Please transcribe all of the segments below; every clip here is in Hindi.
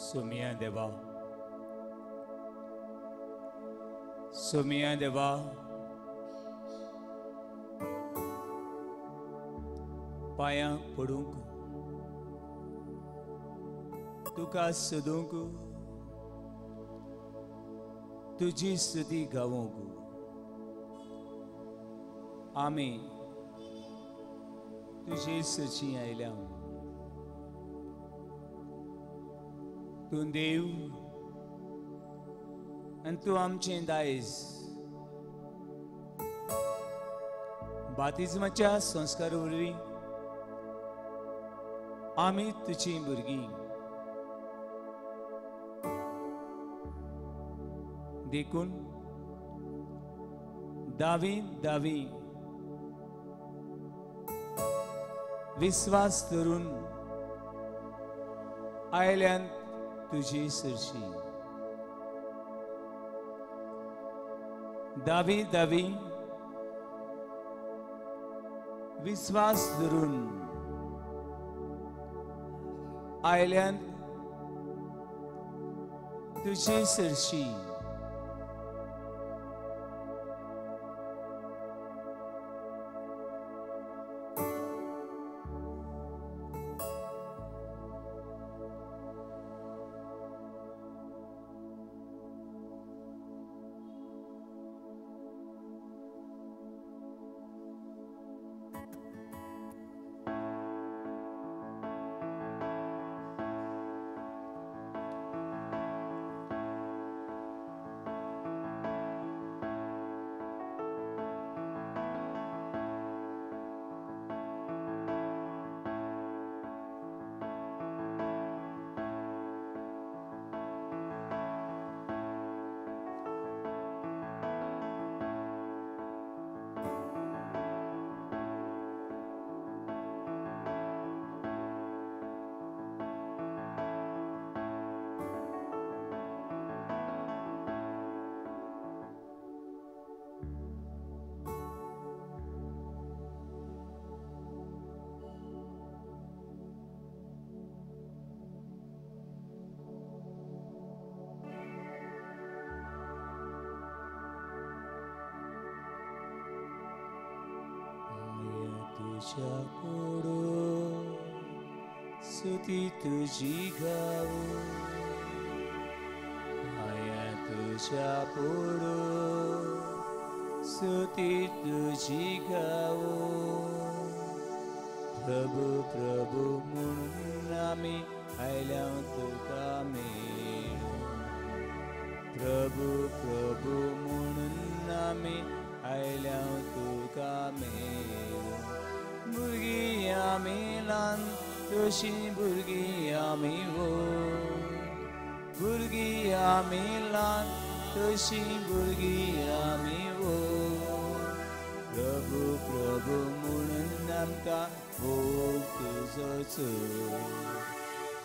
सुमिया देवा पाया पडूंक तुका सोदूंक तुजी स्तुती गावूंक आमी तुजी सची आयल्या तू देव आनी तू आमचें दायज बातिजमाच्या संस्कार वरवीं आमी तुजी भुरगीं देखून दावी विश्वास धरून आयल्यान तुजी सरशी दावी विश्वास धरून आयल्यान तुजी सरशी तुझ्या पुढो स्तुती तुझी गावो माया तुझ्या पुढो स्तुती तुझी गावो प्रभु प्रभु म्हणून आमी आयल्या तुका मेळो प्रभु प्रभु म्हणून आमी आयल्या तुका मेळो भुरगीं आमी ल्हान तशी भुरगीं आमी भुरगीं आमी ल्हान तशी भुरगीं आमी प्रभु प्रभु म्हणून आमकां भोग तुजोच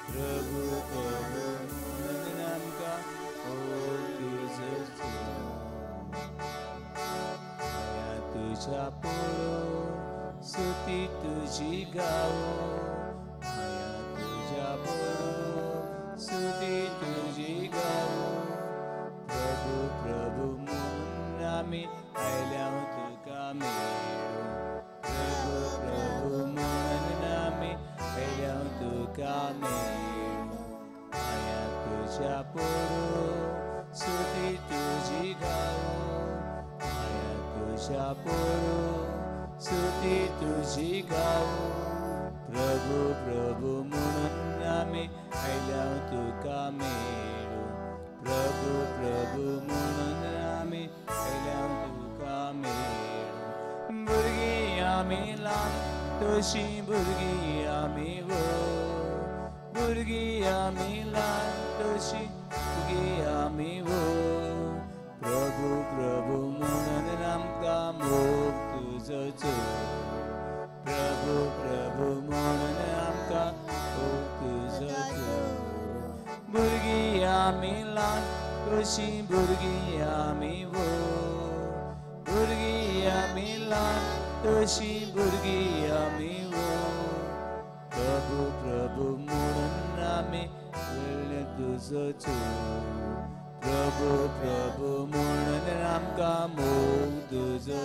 प्रभु प्रभु म्हणून आमकां भोग तुजोच तुझ्या पुढो स्तुती तुझी गावो माया तुझ्या पुढो स्तुती तुझी गावो प्रभु प्रभु म्हणून आमी आयल्या तुका मेळो प्रभु प्रभु म्हणून आमी आयल्या तुका मेळो माया तुझ्या पुढो स्तुती तुझी गावो माया तुझ्या पुढो स्तुती तुझी गावो प्रभु प्रभु म्हणून आमी आयल्या तुका मेळो प्रभु प्रभु म्हणून आमी आयल्या तुका मेळो भुरगीं आमी ल्हान तशी भुरगीं आमी भुरगीं आमी ल्हान तशी भुरगीं आमी प्रभु प्रभु म्हणून आमकां मोग तुजोच प्रभु प्रभु म्हणून आमकां मोग तुजोच भुरगीं आमी ल्हान तशी भुरगीं आमी भुरगीं आमी ल्हान तशी भुरगीं आमी प्रभु प्रभु म्हणून आमी तुझो प्रभु प्रभु म्हणून आमकां मोग तुझो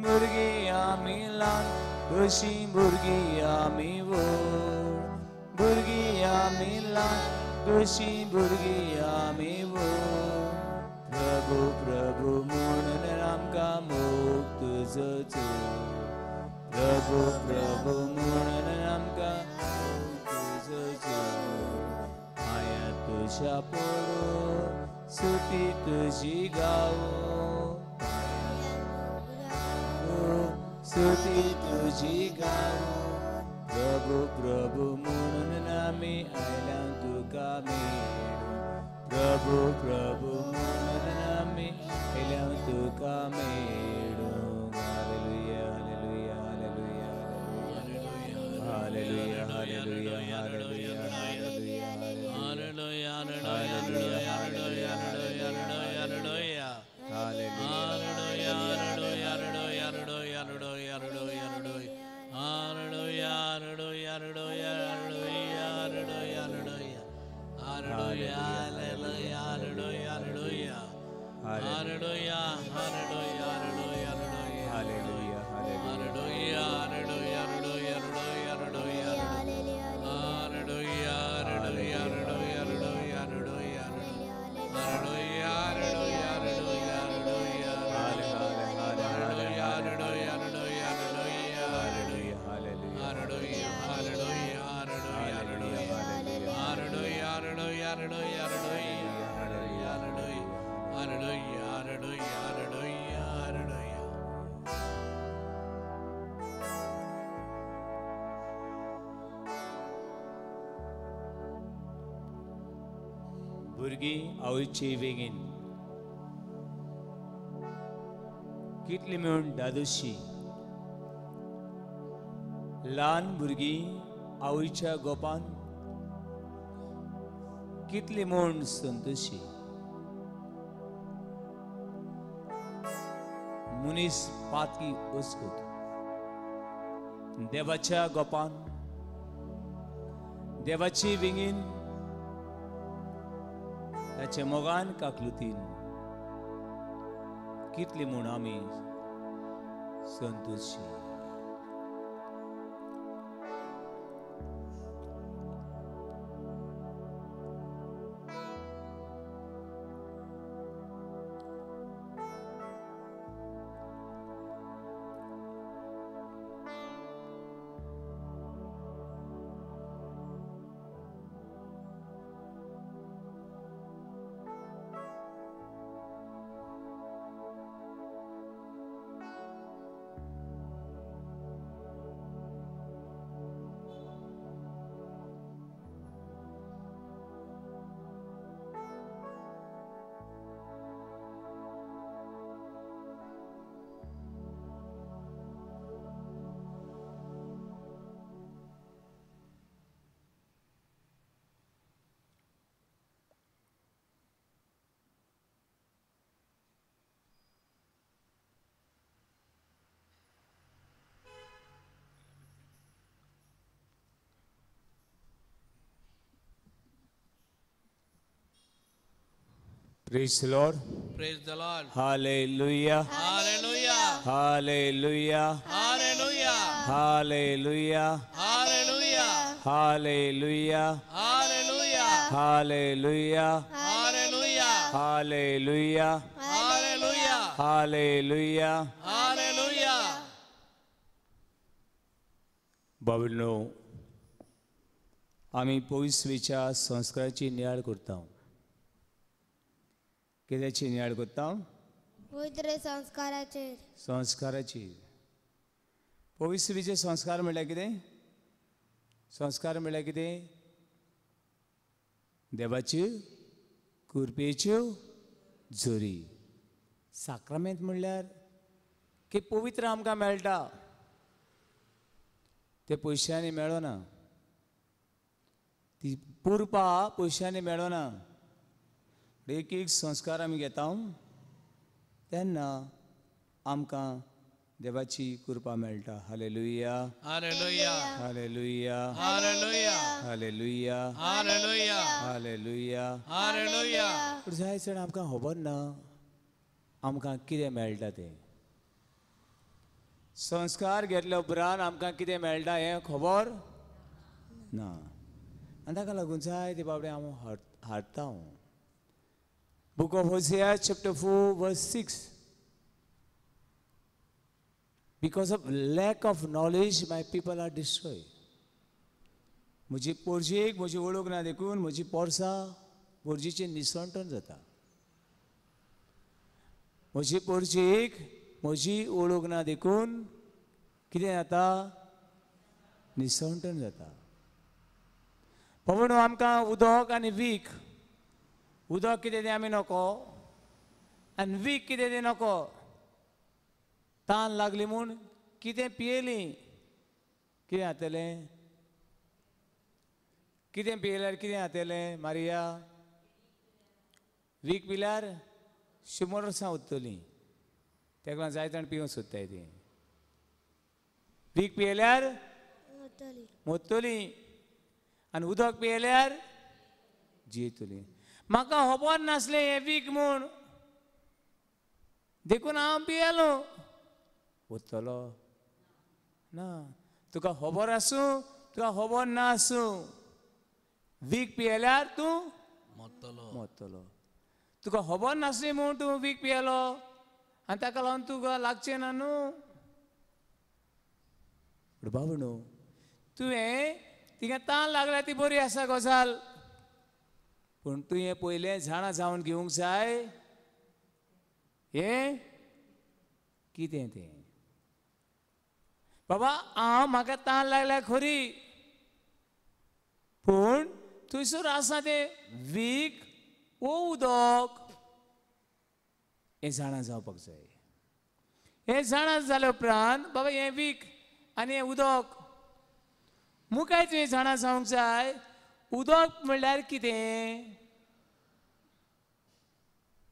भुरगीं आमी ल्हान कशी भुरगीं आमी व्हड भुरगीं आमी ल्हान कशी भुरगीं आमी व्हड प्रभु प्रभु म्हणून आमकां मोग तुझो प्रभु प्रभु म्हणून आमकां तुझो माया तुझ्या पडो सुटी तुझी गावो सुटी तुझी गावो प्रभु प्रभु म्हणून आमी आयल्या तुका मेळूं प्रभु प्रभु म्हणून आमी आयल्या तुका मेळूं Hallelujah, hallelujah, hallelujah, hallelujah, hallelujah, hallelujah, hallelujah, hallelujah, भुरगीं आवयचे वेगीन कितली मेळून दादोशी ल्हान भुरगीं आवयच्या गोपान कितली म्हूण संतोशी मुनीस पातकी उसकूत देवाच्या गोपान देवाची विंगीन ताचे मोगान काकलुतीन कितली म्हूण आमी Santoshi Praise the Lord. Praise the Lord. Hallelujah. Hallelujah. Hallelujah. Hallelujah. Hallelujah. Hallelujah. Hallelujah. Hallelujah. Hallelujah. Hallelujah. Hallelujah. Hallelujah. Hallelujah. Hallelujah. Bablo आम्ही पवित्रच्या संस्काराची नियाळ करता कित्याची नियाळ करता पवित्र संस्काराची पवित्रचे संस्कार म्हळ्यार कितें संस्कार म्हळ्यार कितें देवाच्यो कृपेच्यो झोरी साक्रामेंत म्हणल्यार की पवित्र आमकां मेळटा ते पयशांनी मेळना ती पुरपा पयशांनी मेळना एक एक संस्कार आमी घेता तेन्ना आमकां देवाची कृपा मेळटा. Hallelujah, hallelujah. Hallelujah, hallelujah. Hallelujah, hallelujah. Hallelujah. Hallelujah. पूण जाय जाण आमकां खबर ना आमकां कितें मेळटा तें. संस्कार घेतल्या उपरांत आमकां कितें मेळटा हें खबर ना. आनी ताका लागून जाय ते बाबडे हांव हाडटा. Book of Hosea, chapter 4, verse 6. Because of lack of knowledge, my people are destroyed. म्हजी पोरजेक म्हजी वळख ना देखून म्हजी पोरसां पोरजीचें निसंटण जाता. म्हजी पोरजेक म्हजी वळख ना देखून कितें जाता? निसंटण जाता. म्हणून आमकां उदक आनी वीख, उदक कितें तें आमी नको आनी वीख कितें तें नको. तान लागली म्हूण कितें पियेलीं कितें जातलें? कितें पियेल्यार कितें जातलें मारिया? वीख पिल्यार 100 वर्सां उत्तलीं. तेका लागून जाय जाण पिवंक सोदताय तीं. वीख पियेल्यार मोत्तलीं आनी उदक पियेल्यार जियेतलीं. म्हाका खबर नासलें हें वीख म्हूण देखून हांव पियेलो. उत्तलो ना. तुका खबर आसूं तुका खबर ना आसूं, वीख पियेल्यार तूं मोत्तलो. तुका खबर नासली म्हूण तूं वीख पियेलो आनी ताका लागून तुका लागचें ना न्हू. बाबू न्हू, तुवें तिका तान लागल्या ती बरी आसा गजाल, पूण तुवें पयलें जाणा जावन घेवंक जाय हें कितें तें. बाबा हांव म्हाका तान लागल्या खरी, पूण थंयसर आसा तें वीख वो उदक हें जाणा जावपाक जाय. हें जाणा जाल्या उपरांत बाबा हें वीख आनी हें उदक मुखार तुवें जाणा जावंक जाय. उदक म्हणल्यार कितें?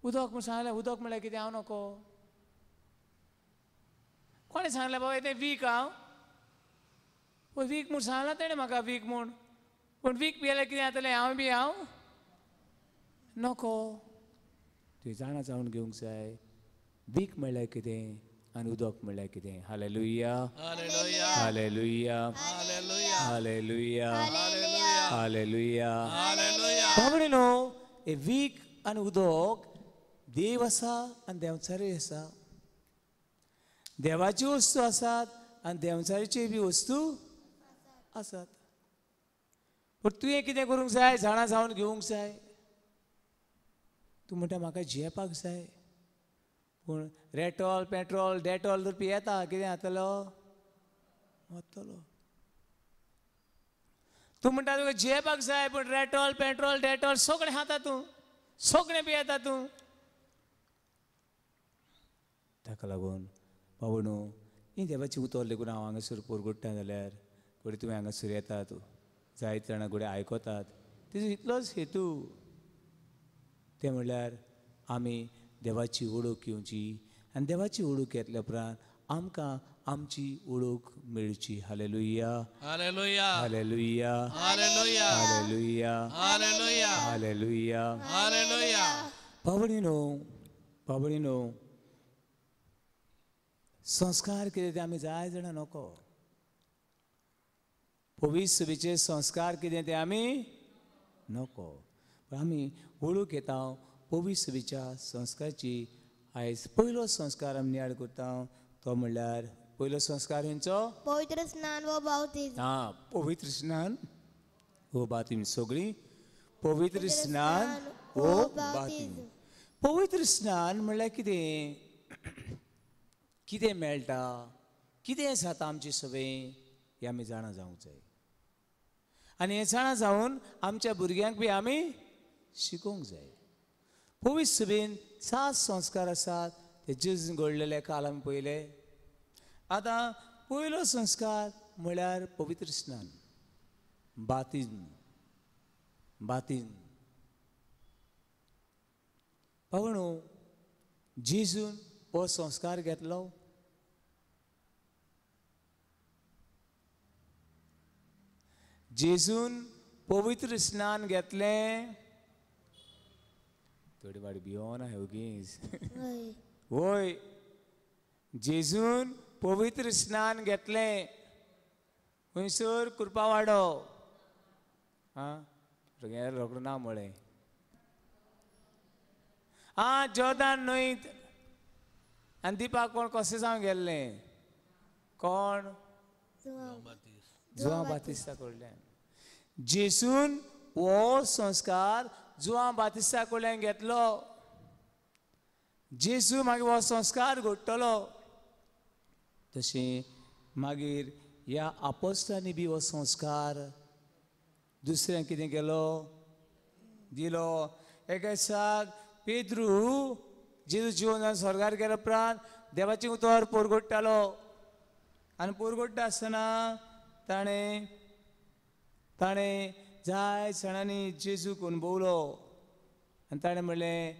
उदक म्हूण सांगलें. उदक म्हणल्यार कितें हांव नको. कोणें सांगलें बाबा तें वीख? हांव वीख म्हूण सांगलां तेणें म्हाका वीख म्हूण. पूण वीख पियेल्यार कितें जातलें? हांव नको. तुवें जाणा जावन घेवंक जाय वीख म्हणल्यार कितें आनी उदक म्हणल्यार कितें. Hallelujah, hallelujah. Hallelujah, hallelujah. Hallelujah, hallelujah. Hallelujah. Hallelujah. बाबडे न्हू, हे वीख आनी उदक देव आसा आनी देंवचारी आसा. देवाची वस्तू आसात आनी देंवचारीची बी वस्तू आसात. पूण तुवें कितें करूंक जाय? जाणा जावन घेवंक जाय. तूं म्हणटा म्हाका जेवपाक जाय, पूण रेटॉल पेट्रोल डेटॉल जर पियेता कितें जातलो? वतलो. तूं म्हणटा तुका जेवपाक जाय, पूण रेटॉल पेट्रोल डेटॉल सगळें खाता तूं, सगळें पियेता तूं. ताका लागून बाबू न्हू, ही देवाची उतर देखून हांव हांगासर पोरगोडटा जाल्यार घोडी तुवें हांगासर येतात, जायते जाणां घोडे आयकतात. तेजो इतलोच हेतू तें म्हणल्यार आमी देवाची वळख घेवची आनी देवाची वळख घेतल्या उपरांत आमकां आमची वळख मेळची. Hallelujah, hallelujah. Hallelujah, hallelujah. Hallelujah, hallelujah. Hallelujah. Hallelujah. बाबडी न्हू, संस्कार कितें ते आमी जाय जाणां नको. पवित्र सभेचे संस्कार कितें ते आमी नको. आमी वळख घेता पवित्र सभेच्या संस्काराची. आयज पयलो संस्कार आमी नियाळ करता, तो म्हणल्यार पयलो संस्कार खंयचो? पवित्र स्नान व बावतीज. पवित्र स्नान वो बातीम. सगळीं पवित्र स्नान वो बातीम. पवित्र स्नान म्हणल्यार कितें? कितें मेळटा, कितें जाता आमचे सभेन हें आमी जाणा जावंक जाय. आनी हें जाणा जावन आमच्या भुरग्यांक बी आमी शिकोवंक जाय. पवित्र सभेन 7 संस्कार आसात. ते जेजून घडलेले काल आमी पळयले. आतां पयलो संस्कार म्हळ्यार पवित्र स्नान, बातीम. पावणू, जेजून हो संस्कार घेतलो जेजून पवित्र स्नान घेतलें. थोडी वाडी भियोन आहे उगीच. होय. होय, जेजून पवित्र स्नान घेतलें. खंयसर कृपा वाडो रोकडो ना म्हळें. जोर्दान न्हंयत. आनी दिपाक कोण कशें जावन गेल्लें? कोण? जुआंव बातिस्ता कडल्यान. जेजून हो संस्कार जुआंव बातिस्ता कडल्यान घेतलो. जेजू मागीर हो संस्कार घडटलो. तशें मागीर ह्या आपोस्तांनी बी हो संस्कार दुसऱ्यांक कितें केलो? दिलो. एका दिसाक पेद्रू जेजू जिवन स्वर्गार गेलो उपरांत देवाची उतर पोरगोडटालो. आनी पोरगोडटा आसतना ताणें जाय सणांनी जेजूक अणभवलो. आनी ताणें म्हणलें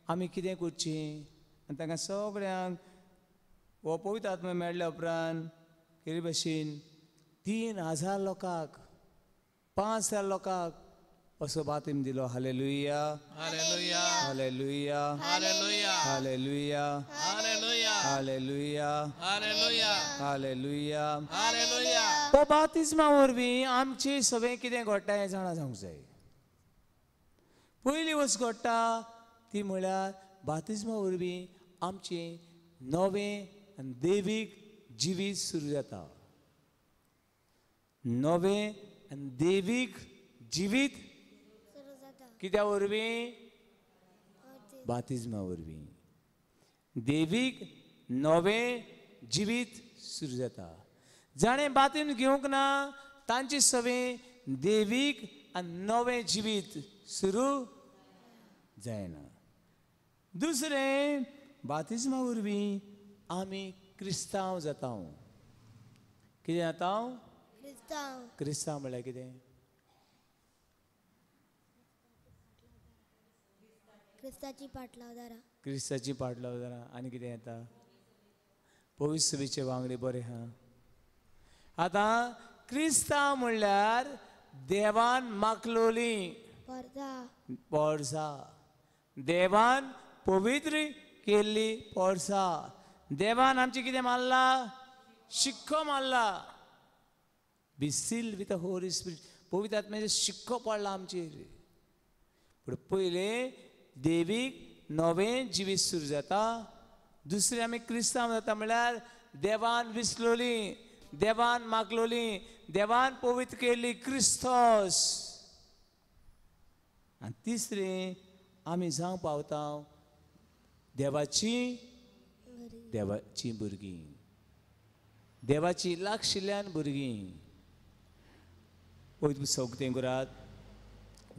आमी कितें करचें? आनी तांकां सगळ्यांक हो पवित्र आत्मा मेळ्ळ्या उपरांत केरी भाशेन 3000 लोकांक 5000 लोकांक असो बातीम दिलो. Hallelujah, hallelujah, hallelujah, hallelujah, hallelujah, hallelujah, hallelujah, hallelujah, hallelujah. Hallelujah. हो बातिस्मा वरवीं आमचें सगळें कितें घडटा हें जाणा जावंक जाय. पयली वस्त घडटा ती म्हळ्यार बातिस्मा वरवीं आमचें नवें आनी देवीक जिवीत सुरू जाता. नवें आनी देवीक जिवीत सुरू जाता. कित्या वरवीं? बातिस्मा वरवीं देवीक नवें जिवीत सुरू जाता. जाणें बातीम घेवंक ना तांची सवें देवीक आनी नवें जिवीत सुरू जायना. दुसरें बातिस्मा वरवीं आमी क्रिस्तांव जाता. कितें जाता? क्रिस्तांव. क्रिस्तांव म्हळ्यार कितें? क्रिस्ताची पाटलावदारा. क्रिस्ताची पाटलावदारा. आनी कितें येता? पवित्र सभेचे वांगडी बरें हा. आतां क्रिस्तांव म्हणल्यार देवान मागलोली पोरसां. देवान पवित्र केल्ली पोरसां. देवान आमची कितें मारला? शिक्को मारला. Be sealed with the holy spirit. पवित्र आत्म्याचो शिक्को पडला आमचेर. पूण पयलें देवीक नवें जिवीत सुरू जाता. दुसरें आमी क्रिस्तांव जाता म्हळ्यार देवान विसलोली, देवान मागलोली, देवान पवित्र केल्ली क्रिस्तोस. आनी तिसरें आमी जावं पावता देवाची भुरगीं. देवाची लागशिल्ल्यान भुरगीं. पवित्र पुस्तक तें करात.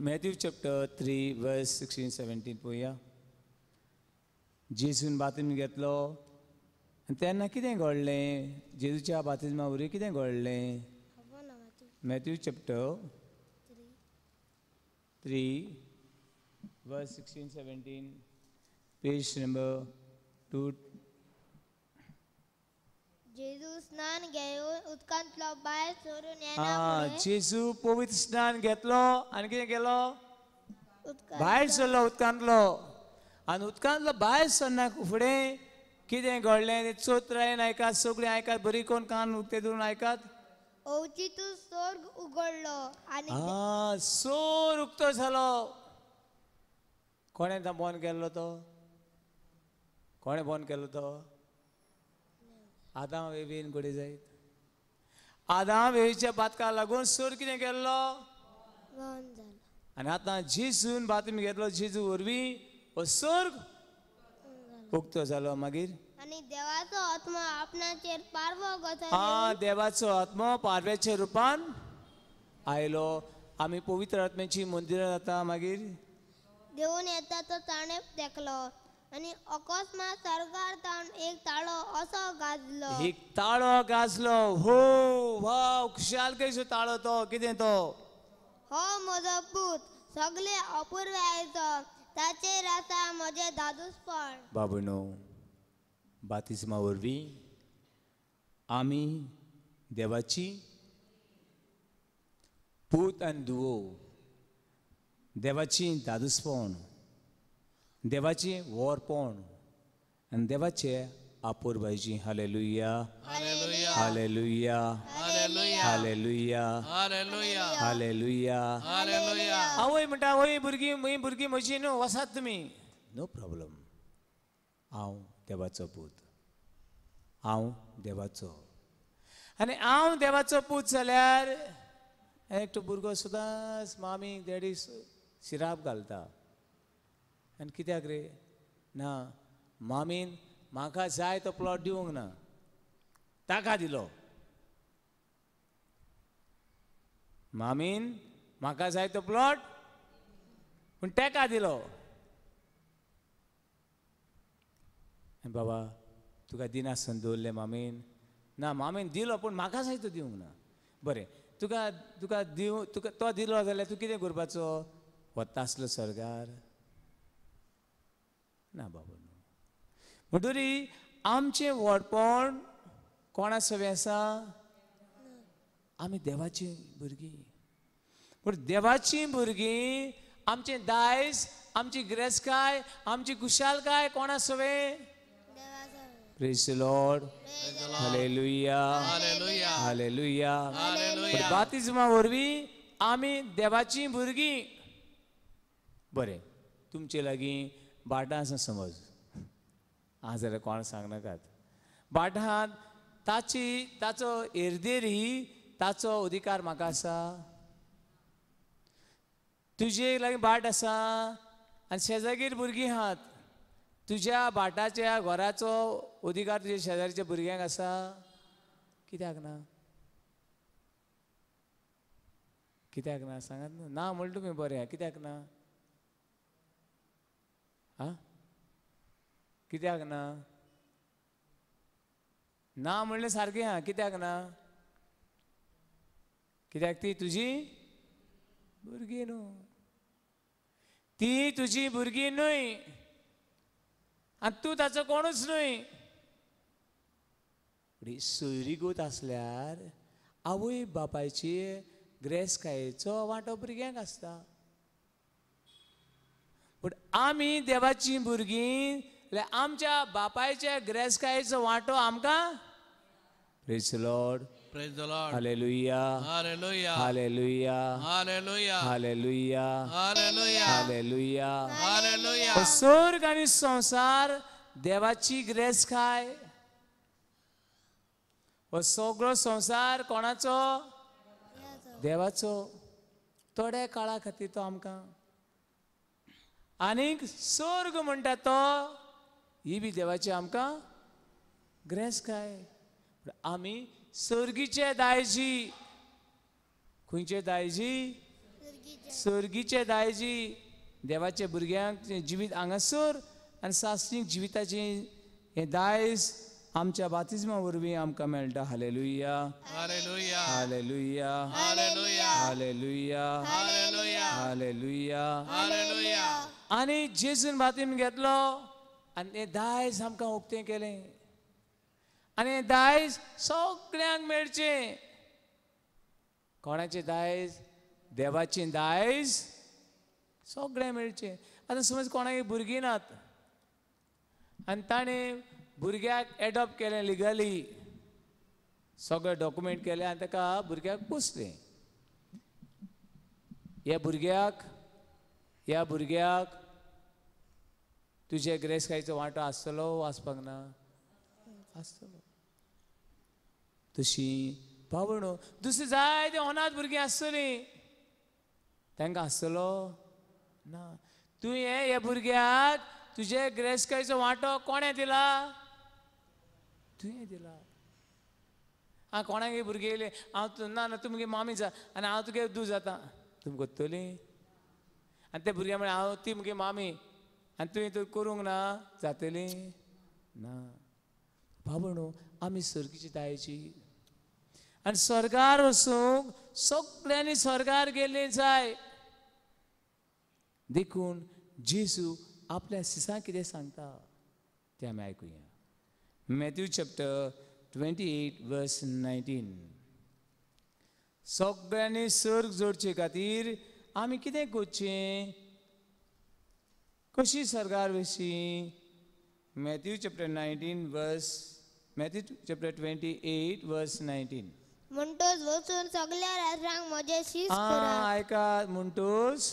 मॅथ्यू चॅप्टर 3 वर्स 16-17 पळोवया. जेजून बातीम घेतलो आनी तेन्ना कितें घडलें? जेजूच्या बातिस्मा वरवीं कितें घडलें? Matthew chapter 3 verse 16-17 page number 2. जेजू स्नान घेवन उदकांतलो भायर सोडून येना. जेजू पवित्र स्नान घेतलो आनी कितें केलो? भायर सरलो उदकांतलो. आनी उदकांतलो भायर सरना फुडें कितें घडलें तें चोत्रायेन आयकात. सगळीं आयकात. बरी कोण कान उक्ते धरून आयकात. ओवचीतून स्वर्ग उगडलो आनी सोर उक्तो जालो. कोणें बंद केल्लो तो? कोणें बंद केल्लो तो? आदाम वेवीन घडये जायत. आदाम वेवीच्या बातका लागून सोर कितें केल्लो? बंद जालो. आनी आतां जेजून बातमी घेतलो. जेजू वरवीं हो स्वर्ग उक्तो जालो. मागीर आनी देवाचो आत्मा आपणाचेर पारवो कसो देवाचो आत्मा पारव्याच्या रुपान आयलो. आमी पवित्र आत्म्याची मंदिरां जाता. मागीर देवून येता तो ताणें देखलो आनी अकस्मात सरकार एक ताळो असो गाजलो. एक ताळो गाजलो. हो वाव, खुशालकेचो ताळो तो. कितें तो? हो म्हजो पूत सगळे अपूर्वायचो. ताचेर आसा म्हजें दादूसपण. बाबूनो, बातिस्मा वरवीं आमी देवाची पूत आनी धुवो, देवाची दादूसपण, देवाची वरपण आनी देवाचे आपुरबायची. Hallelujah, Hallelujah. Hallelujah, Hallelujah. Hallelujah, Hallelujah. Hallelujah. Hallelujah. आवय म्हणटा, आवय भुरगीं म्हजी न्हू, वसात तुमी. No problem. हांव देवाचो पूत, हांव देवाचो. आनी हांव देवाचो पूत जाल्यार एकटो भुरगो सदांच मामी डॅडी शिराप घालता. आनी कित्याक रे? ना, मामीन म्हाका जाय तो प्लॉट दिवंक ना, ताका दिलो. मामीन म्हाका जाय तो प्लॉट पूण ताका दिलो. बाबा तुका दिनासन दवरले मामीन. ना, मामीन दिलो पूण म्हाका जाय तो दिवंक ना. बरें, तुका तो दिलो जाल्यार तूं कितें करपाचो? वता आसलो सरकार? ना बाबा न्हू. म्हणटरी आमचें व्हडपण कोणा सवें आसा? आमी देवाची भुरगीं. पूण देवाची भुरगीं आमचें दायज, आमची गिरेस्तकाय, आमची कुशालकाय कोणा सवें? Praise the Lord. Hallelujah, Hallelujah. Hallelujah. Hallelujah. बातिजमा वरवीं आमी देवाची भुरगीं. बरें, तुमचे लागीं बाटां आसा समज. हांव जाल्यार कोण सांगनाकात. बाटांत ताचो हेरदेरी, ताचो अधिकार म्हाका आसा. तुजे लागीं बाट आसा आनी शेजागीर भुरगीं आहात. तुज्या बाटाच्या घराचो अधिकार तुज्या शेजारच्या भुरग्यांक आसा? कित्याक ना? कित्याक ना सांगात न्हू. ना म्हणटा तुमी बरें, कित्याक ना? आ कित्याक ना? ना म्हणलें सारकें आहा. कित्याक ना? कित्याक ती तुजी भुरगीं न्हू. ती तुजी भुरगीं न्हय आनी तूं ताचो कोणूच न्हय. सोयरीगूत आसल्यार आवय बापायची गिरेस्तकायेचो वांटो भुरग्यांक आसता. पूण आमी देवाची भुरगीं जाल्यार आमच्या बापायच्या गिरेस्तकायेचो वांटो आमकां. Praise the Lord. Praise the Lord. Hallelujah, Hallelujah. Hallelujah, Hallelujah. Hallelujah, Hallelujah. Hallelujah. Hallelujah. स्वर्ग आनी संसार देवाची गिरेस्तकाय. हो सगळो संसार कोणाचो? देवाचो. थोड्या काळा खातीर तो आमकां. आनीक स्वर्ग म्हणटा तो ही बी देवाची आमकां गिरेस्तकाय. आमी सर्गीचे दायजी. खंयचे दायजी? सर्गीचे दायजी. देवाच्या भुरग्यांक जिवीत हांगासर आनी सासरीक जिविताची हें दायज आमच्या बातिजमा वरवीं आमकां मेळटा. Hallelujah, Hallelujah. Hallelujah, Hallelujah. Hallelujah, Hallelujah. Hallelujah. Hallelujah. आनी जेजून बातीन घेतलो आनी हें दायज आमकां उक्तें केलें. आनी हें दायज सगळ्यांक मेळचें. कोणाचें दायज? देवाचें दायज सगळें मेळचें. आतां समज कोणाक भुरगीं नात आनी ताणें भुरग्याक एडॉप्ट केलें लिगली, सगळे डॉक्युमेंट केले आनी ताका भुरग्याक पुसलें. ह्या भुरग्याक तुजे गिरेस्तकायेचो वांटो आसतलो वा आसपाक ना? आसतलो. तशीं भावणो दुसरी जायतीं अनाथ भुरगीं आसतलीं, तांकां आसतलो ना. तुवें ह्या भुरग्याक तुजे गिरेस्तकायेचो वांटो कोणें दिला? तुवें दिला. कोणाक भुरगे येयले, हांव ना ना तुमगे मामी जा आनी हांव तुगे धूव जाता, तुमी कोत्तलीं? आनी ते भुरग्यां म्हळ्यार हांव ती मुगे मामी आनी तुवें तर करूंक ना, जातलीं ना. भावणो आमी सर्गीची दायजी. आनी स्वर्गार वसूंक सगळ्यांनी स्वर्गार गेल्लीं जाय. देखून जेजू आपल्या सिसां कितें सांगता तें आमी आयकुया. Matthew chapter 28 verse 19. सगळ्यांनी सर्ग जोडचे खातीर आमी कितें करचें कशी सरकार विशीं Matthew chapter 19 verse Matthew chapter 28 verse 19 म्हणटोच वचून सगळ्या राष्ट्रांक म्हजे शीस करात आयकात म्हणटोच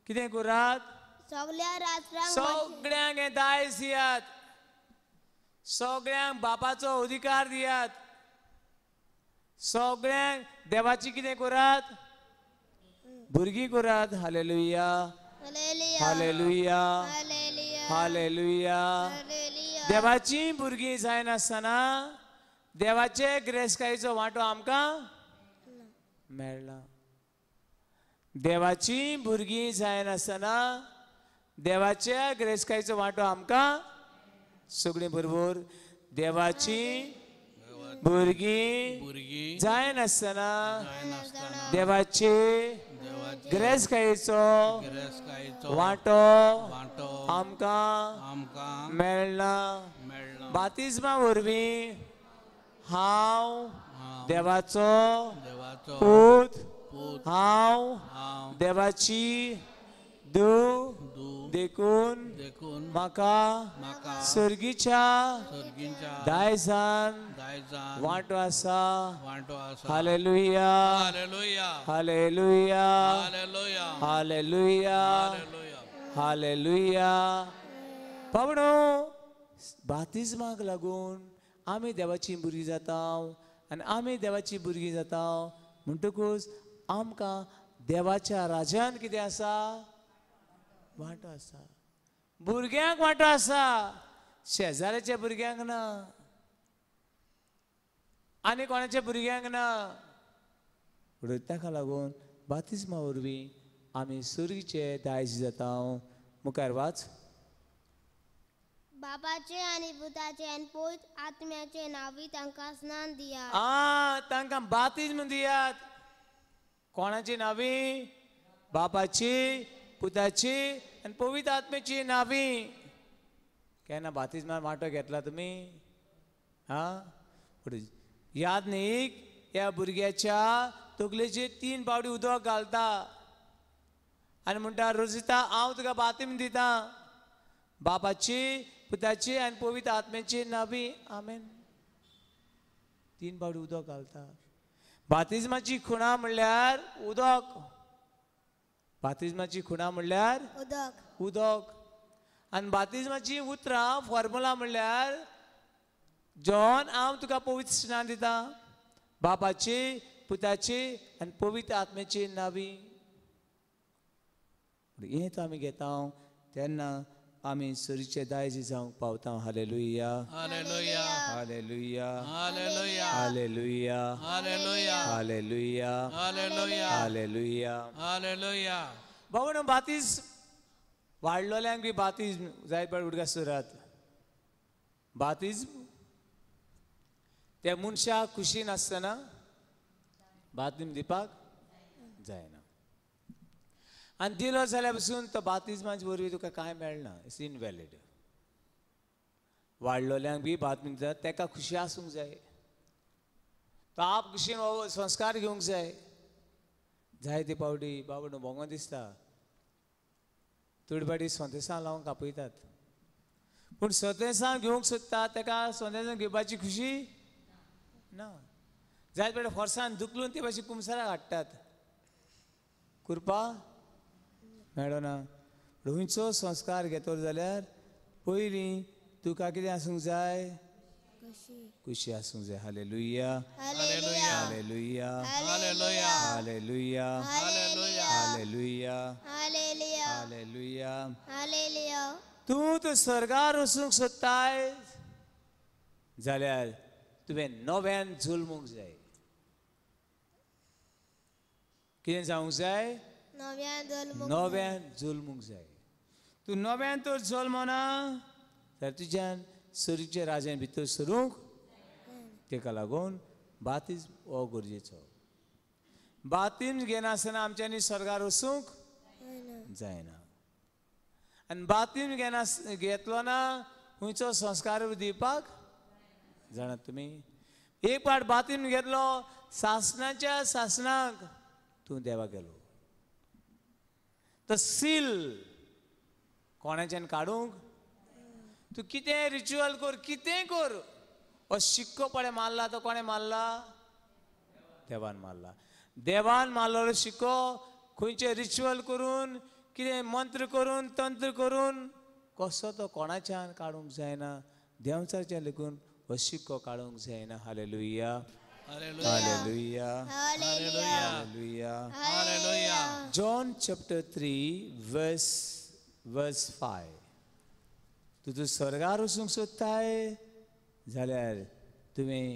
कितें करात सगळ्या राष्ट्रांक सगळ्यांक हें दायज दियात सगळ्यांक बापाचो अधिकार दियात सगळ्यांक देवाची कितें करात भुरगीं करात hallelujah hallelujah hallelujah hallelujah hallelujah hallelujah देवाची भुरगीं जायनासतना देवाचे गिरेस्तकायेचो वांटो आमकां मेळना देवाची भुरगीं जायनासतना देवाच्या गिरेस्तकायेचो वांटो आमकां सगळीं बरोबर देवाची भुरगीं भुरगीं जायनासतना जायनासतना देवाचे देवाचे गिरेस्तकायेचो गिरेस्तकायेचो वांटो वांटो आमकां आमकां मेळना मेळना बातिजमा वरवीं हांव हांव देवाचो देवाचो पूत पूत हांव हांव देवाची दू दूद देखून देखून म्हाका म्हाका सर्गीच्या सर्गींच्या दायजान दायजान वांटो आसा वांटो आसा hallelujah hallelujah hallelujah hallelujah hallelujah hallelujah hallelujah पावणो बातिजमाक लागून आमी देवाची भुरगीं जाता आनी आमी देवाची भुरगीं जाता म्हणटकूच आमकां देवाच्या राज्यान कितें आसा वांटो आसा भुरग्यांक वांटो आसा शेजाऱ्याच्या भुरग्यांक ना आनी कोणाच्या भुरग्यांक ना म्हणून ताका लागून बातिजमा वरवीं आमी सुर्गीचे दायज जाता मुखार वाच बापाचे आणि पुताचे आणि पवित्र आत्म्याचे नावी तांकां स्नान दिया तांकां बातिजम दियात कोणाची नावी बापाची पुताची आनी पवित्र आत्म्याची नावी केन्ना बातिजमान वांटो घेतला तुमी याद न्ही ह्या भुरग्याच्या तकलेचेर 3 पावटी उदक घालता आनी म्हणटा रोजिता हांव तुका बातिम दिता बापाची पुताची आनी पवित्र आत्म्याची नावी आमेन 3 पावटी उदक घालता बातिजमाची खुणा म्हणल्यार उदक बातिजमाची खुणा म्हणल्यार उदक उदक आनी बातिजमाची उतरां फॉर्मुला म्हणल्यार जॉन हांव तुका पवित्र स्नान दिता बापाची पुताची आनी पवित्र आत्म्याची नावी हें तो आमी घेता तेन्ना आमी सुरीचे दायज जावंक पावता hallelujah hallelujah hallelujah hallelujah hallelujah hallelujah hallelujah hallelujah hallelujah hallelujah भाऊ बातीज वाडलोल्यांक बी बातीज जाय पड उडका सुरात बातीज त्या मनशाक खुशी नासतना बातीम दिवपाक जायना आनी दिलो जाल्यार पसून तो बातिजमाचे वरवीं तुका कांय मेळना इट्स इनवॅलीड वाडलोल्यांक बी बातमी दिता तेका खुशी आसूंक जाय तो आप खुशीन हो संस्कार घेवंक जाय ते पावटी बाबा न्हू भोंगो दिसता थोडी फाटी सोंतेसां लावन कापयतात पूण सोंतेसां घेवंक सोदता तेका सोंतेसां घेवपाची खुशी ना जाय पडे फोर्सान दुखलून ती भाशी कुमसाराक हाडटात कुरपा मेळना खंयचो संस्कार घेतलो जाल्यार पयलीं तुका कितें आसूंक जाय खुशी आसूंक जाय hallelujah hallelujah hallelujah hallelujah hallelujah hallelujah hallelujah hallelujah hallelujah hallelujah तूं तो स्वर्गार वचूंक सोदताय जाल्यार तुवें नव्यान जल्मूंक जाय कितें जावंक जाय नव्यान जल्म नव्यान जल्मूंक जाय तूं नव्यान तर जल्मना जाल्यार तुज्यान सुरीच्या राज्यान भितर सरूंक तेका लागून बातिज हो गरजेचो बातीम घेनासतना आमच्यांनी स्वर्गार वचूंक जायना आनी बातीम घेतलो ना खंयचो संस्कार दिवपाक जाणात तुमी एक पाट बातीम घेतलो सासनाच्या सासनाक तूं देवा गेलो तो सील कोणाच्यान काडूंक तूं कितें रिच्युअल कर कितें कर हो शिक्को पळे मारला तो कोणें मारला देवान मारला देवान मारलो शिक्को खंयचे रिच्युअल करून कितें मंत्र करून तंत्र करून कसो तो कोणाच्यान काडूंक जायना देंवचारच्यान लेगून हो शिक्को काडूंक जायना hallelujah hallelujah hallelujah hallelujah John chapter 3 verse 5 तुजो स्वर्गार वचूंक सोदताय जाल्यार तुवें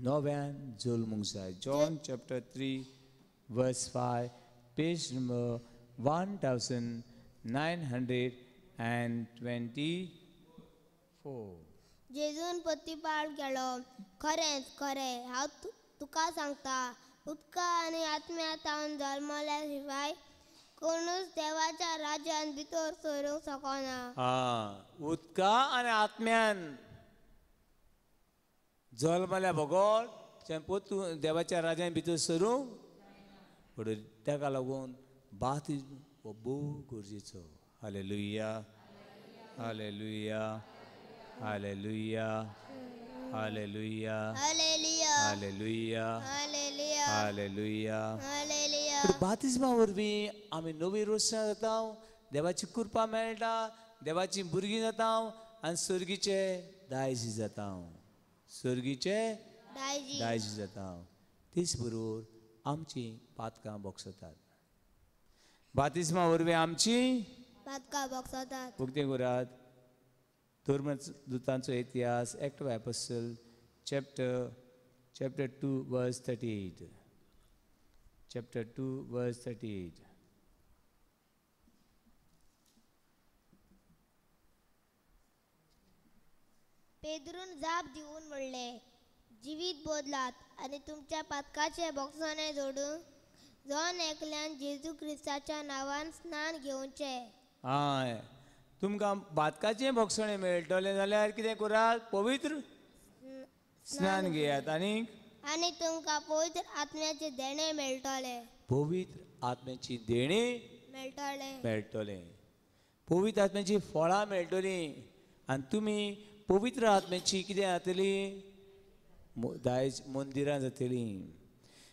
नव्यान जल्मूंक जाय John chapter 3 verse 5 page number 1924 जेजून प्रतिपाळ केलो खरेंच खरें हांव तुका सांगता उदका आनी आत्म्यांतावन जल्मल्या शिवाय कोणूच देवाच्या राज्यान भितर सरूंक शकना उदका आनी आत्म्यान जल्मल्या भगोत तूं देवाच्या राज्यान भितर सरूंक म्हणून ताका लागून बातिज्म हो भोव गरजेचो hallelujah hallelujah hallelujah hallelujah hallelujah hallelujah hallelujah hallelujah hallelujah बातिज्मा वरवीं आमी नवी रोसां जाता देवाची कृपा मेळटा देवाची भुरगीं जाता आनी सर्गीचे दायज जाता सर्गीचे दायज जाता तेच बरोबर आमची पातकां बोगसतात बातिज्मा वरवीं आमची पातकां बोगसतात उक्ते करात धर्मदूतांचो इतिहास act of epistle chapter 2 verse 38 chapter 2 verse 38 पेद्रून जाप दिवन म्हणले जिवीत बदलात आनी तुमच्या पातकाचे बोगसणे जोडून जॉन एकल्यान जेजू क्रिस्ताच्या नांवान स्नान घेवचे हय तुमकां बातकाचें बोगसणें मेळटलें जाल्यार कितें करात पवित्र स्नान घेयात आनी तुमकां पवित्र आत्म्याचे देणे मेळटले पवित्र आत्म्याची देणी मेळटले पवित्र आत्म्याची फळां मेळटलीं आनी तुमी पवित्र आत्म्याची कितें जातली दायज मंदिरां जातलीं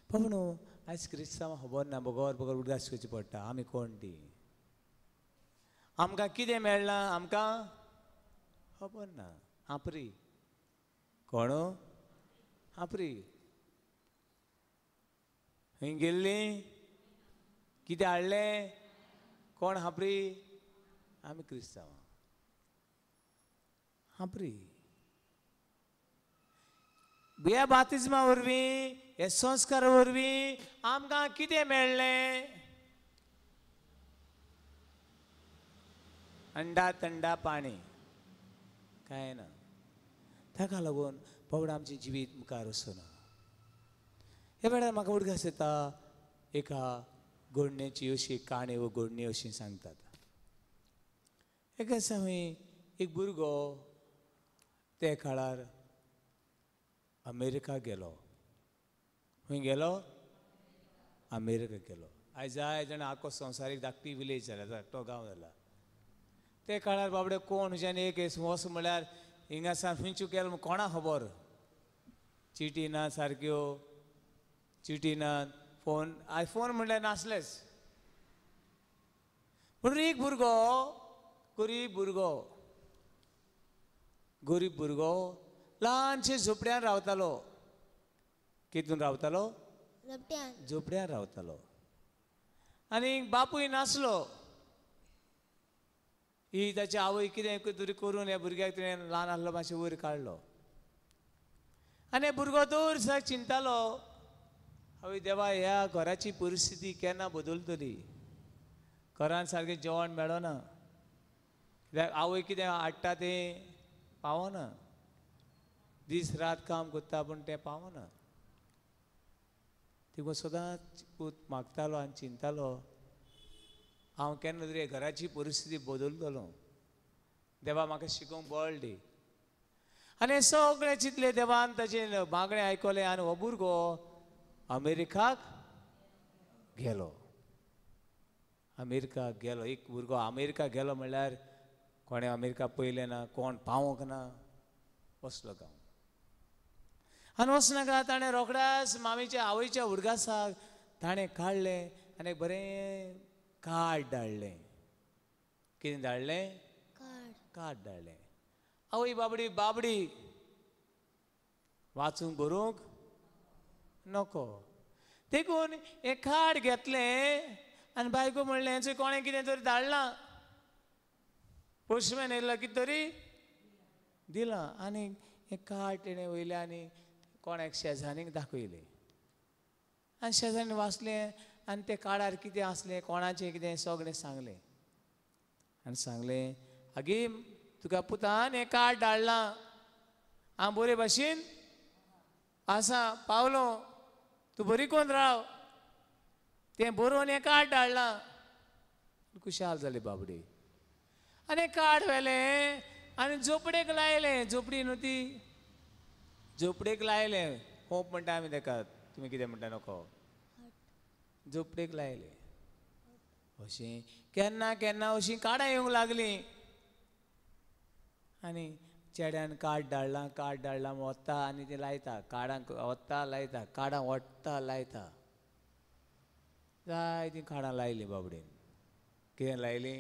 न्हू आयज क्रिस्तांवां खबर ना बगोर उदकास करची पडटा आमी कोण ती आमकां कितें मेळना आमकां खबर ना हापरी कोण हापरी खंय गेल्लीं कितें हाडलें कोण हापरी आमी क्रिस्तांवां हापरी ह्या बातिज्मा वरवीं हे संस्कारा वरवीं आमकां कितें मेळ्ळें अंडा तंडा पाणी काय ना ताका लागून पवड आमचें जिवीत मुखार वचना हे वेळार म्हाका उडकास येता एका घडणेची अशी काणी व घडणी अशी सांगतात एका दिसा एक भुरगो ते काळार अमेरिका गेलो खंय गेलो अमेरिका गेलो आयज जाय जाणा आख्खो संवसारीक धाकटी विलेज जाला तो गांव जाला ते काळार बाबडे कोण एक वस म्हळ्यार हिंगासान खंयच्यो गेलो कोणा खबर चिटी ना सारक्यो चिटी ना फोन आयफोन म्हणल्यार नासलेच म्हणून एक भुरगो गरीब भुरगो ल्हानशे झोपड्यान रावतालो कितून रावतालो झोपड्यान रावतालो आनी बापूय नासलो ही ताची आवय कितें तरी करून ह्या भुरग्याक तिणें ल्हान आसलो मातशें वयर काडलो आनी हे भुरगो दर दिसा चिंतालो आवय देवा ह्या घराची परिस्थिती केन्ना बदलतली घरान सारकें जेवण मेळना कित्याक आवय कितें हाडटा तें पावना दीस रात काम करता पूण तें पावना देखून सदांच मागतालो आनी चिंतालो हांव केन्ना तरी घराची परिस्थिती बदलतलो देवा म्हाका शिकोवंक बळ दी आनी सगळे चितले देवान ताचे मागणें आयकलें आनी हो भुरगो अमेरिकाक गेलो. अमेरिका गेलो. एक भुरगो अमेरिका गेलो म्हणल्यार कोणें अमेरिका पयलें ना, कोण पावोंक ना, वचलो गांव. आनी वचनाका ताणें रोखडाच मामीच्या आवयच्या उडगासाक ताणें काडलें आनी एक बरें कार्ड धाडलें. कितें धाडलें? कार्ड धाडलें. आवय बाबडी बाबडी वाचूंक बरोवंक नको. देखून एक कार्ड घेतलें आनी बायको म्हणलें हेचें कोणें कितें तरी धाडलां. पोस्टमॅन येयलो कितें तरी दिलां. आनी एक कार्ड तेणें वयलें आनी कोणाक शेजाऱ्यांक दाखयलें. आनी शेजाऱ्यान वाचलें आनी ते कार्डार कितें आसलें, कोणाचें कितें सगळें सांगलें. आनी सांगलें आगे तुका पुतान हें कार्ड धाडलां, हांव बरे भाशेन आसा, पावलो, तूं बरी कोन्न राव. तें बरोवन हें कार्ड धाडलां. खुशाल जाली बाबडी. आनी कार्ड व्हेलें आनी झोपडेक लायलें. झोपडी न्हू ती, झोपडेक लायलें. होप म्हणटा आमी ताका, तुमी कितें म्हणटा नको. झोपडेक लायलें. अशीं केन्ना केन्ना अशीं कार्डां येवंक लागलीं. आनी चेड्यान कार्ड धाडलां ओत्ता आनी तें लायता. कार्डांक ओत्ता लायता, कार्डां ओडटा लायता. जायतीं कार्डां लायलीं बाबडीन. कितें लायलीं?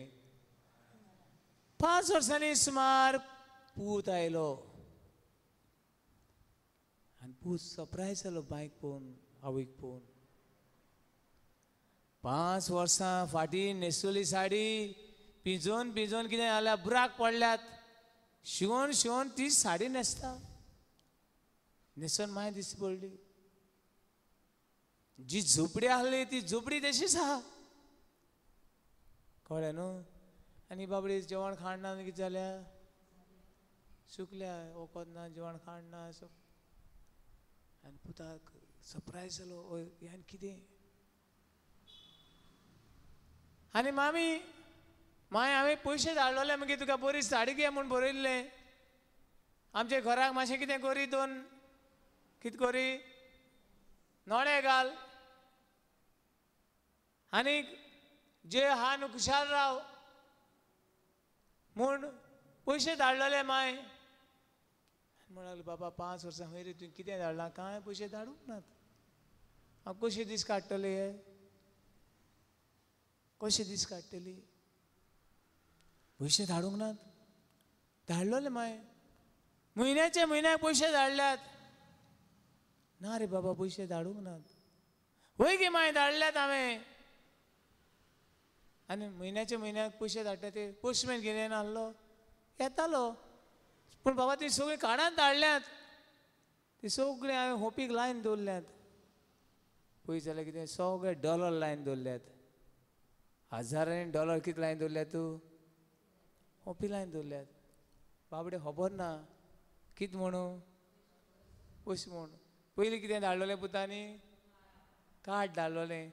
5 वर्सांनी सुमार पूत आयलो. आनी पूत सरप्रायज जालो बायक पळोवन, आवयक पळोवन. 5 वर्सां फाटीं न्हेसोली साडी पिंजोवन पिंजोवन कितें जाल्यार बुराक पडल्यात. शिवोन शिवोन ती साडी न्हेसता. न्हेसोन मागीर दिसती पडली. जी झोपडी आहली ती झोपडी तशीच आहा. कळ्ळें न्हू. आनी बाबडी जेवण खाण ना कितें जाल्या, सुकल्या, वखद ना, जेवण खाण ना. आनी पुताक सरप्रायज जालो, ह्यान कितें. आनी मामी माय हांवें पयशे धाडलोले मागीर तुका बरी साडी घे म्हूण बरयल्लें. आमच्या घराक मातशें कितें करी, दोन कितें करी, नोडे घाल. आनीक जे हा न्हू खुशाल राव म्हूण पयशे धाडलोले माय. म्हणलें बाबा 5 वर्सां खंय रे तुवें कितें धाडलां? कांय पयशे धाडूंक नात. हांव कशे दीस काडटलें हे? कशे दीस काडटली? पयशे धाडूंक नात. धाडलोले माय. म्हयन्याचे म्हयन्याक पयशे धाडल्यात. ना रे बाबा पयशे धाडूंक नात. वय गे माय धाडल्यात हांवें. आनी म्हयन्याचे म्हयन्याक पयशे धाडटा ते पोस्टमॅन घेवन येनाहलो, येतालो. पूण बाबा ती सगळीं कार्डां धाडल्यात. ती सगळीं हांवें होपीक लायन दवरल्यात. पळय जाल्यार कितें सगळे डॉलर लायन दवरल्यात. हजारांनी डॉलर कितें लायन दवरल्यात तूं? होपी लायन दवरल्यात. बाबडे खबर ना कितें म्हणू, पयशे म्हूण. पयलीं कितें धाडलोलें पुतांनी? कार्ड धाडलोलें.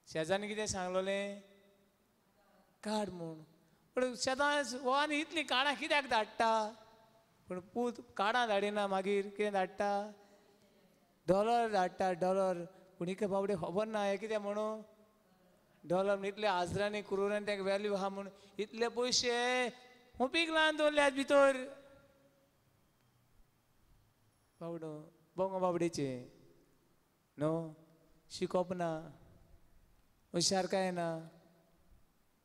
शेजाऱ्यान कितें सांगलोलें? कार्ड म्हूण. पूण शेजान हो आनी इतलीं कार्डां कित्याक धाडटा? पूण पूत कार्डां धाडिना, मागीर कितें धाडटा? डॉलर धाडटा, डॉलर. पूण हिका बाबडे खबर ना हें कितें म्हणू. डॉलर म्हण इतले हजारांनी करोडांनी ताका वॅल्यू आहा म्हूण इतले पयशे होपीक लावन दवरल्यात भितर. बाबडो बोंग बाबडीचे न्हू, शिकोप ना, हुशारकाय ना,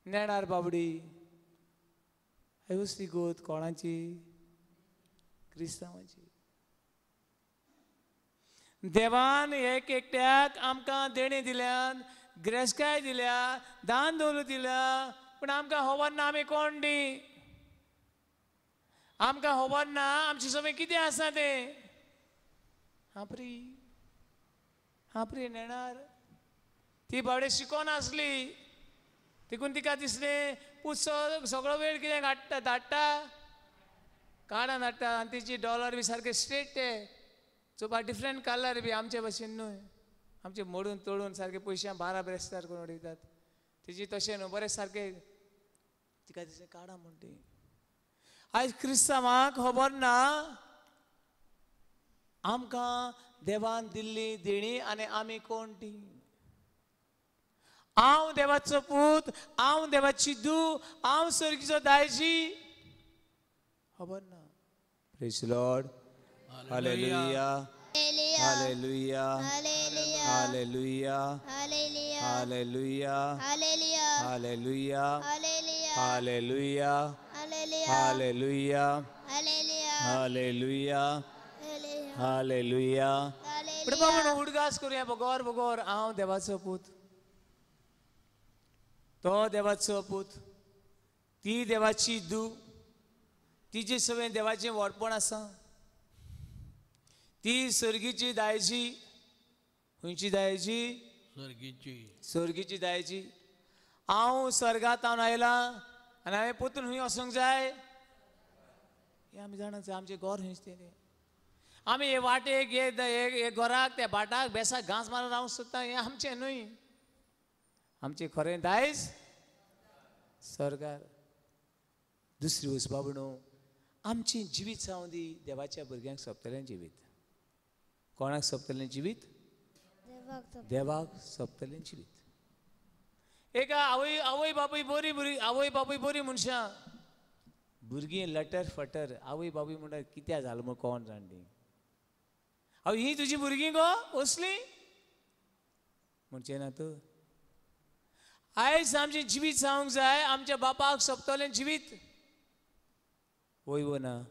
नेणार बाबडी. ती गोत कोणाची? क्रिस्तांवाची. देवान एक एकट्याक आमकां देणी दिल्यात, ग्रेसकाय दिल्या, दान दौलत दिल्या. पूण आमकां खबर ना आमी कोण दी. आमकां खबर ना आमचे सगळें कितें आसा तें. हांपरी हांपरी नेणार. ती बाबडी शिकोनासली. देखून तिका दिसलें पूत सगळो वेळ कितें काडटा, धाडटा, कार्डां धाडटा. आनी तिची डॉलर बी सारके स्ट्रेट ते चोपा डिफरंट कलर बी आमचे भशेन न्हू. आमचे मोडून तोडून सारके पयशे बारा ब्रेस्तार करून उडयतात. तिची तशें न्हू, बरें सारके. तिका दिसलें कार्डां म्हूण ती. आयज क्रिस्तांवांक खबर ना आमकां देवान दिल्ली देणी आनी आमी कोण ती हांव देवाचो पूत हांव देवाची धूव हांव सर्गीचो दायजी खबर ना praise Lord hallelujah hallelujah hallelujah hallelujah hallelujah hallelujah hallelujah hallelujah hallelujah hallelujah hallelujah hallelujah hallelujah hallelujah hallelujah पण बाबा उडगास करूया बगोर बगोर हांव देवाचो पूत तो देवाचो पूत ती देवाची धूव तिचे सगळे देवाचें व्हडपण आसा ती सर्गीची दायजी खंयची दायजी स्वर्गीची स्वर्गीची दायजी हांव स्वर्गांत आयला आनी हांवें पोतून खंय वचूंक जाय हे आमी जाणात आमचें घर खंयच तें आमी हे वाटेक हे घराक त्या भाटाक बेसाक घांस मारून रावंक सोदता हें आमचें न्हय आमचें खरें दायज सरकार दुसरी वचपा म्हणून आमची जिवीत जावं दी देवाच्या भुरग्यांक सोंपतलें जिवीत कोणाक सोंपतलें जिवीत देवाक सोंपतलें जिवीत एका आवय बापूय बरी बरी आवय बापूय बरी मनशां भुरगीं लटर फटर आवय बापूय म्हणटा कित्या जालें म्हूण कोण जाणटी अहो ही तुजी भुरगीं गो असलीं म्हणचें ना तूं आयज आमचें जिवीत जावंक जाय आमच्या बापाक सोंपतलें जिवीत वय वो ना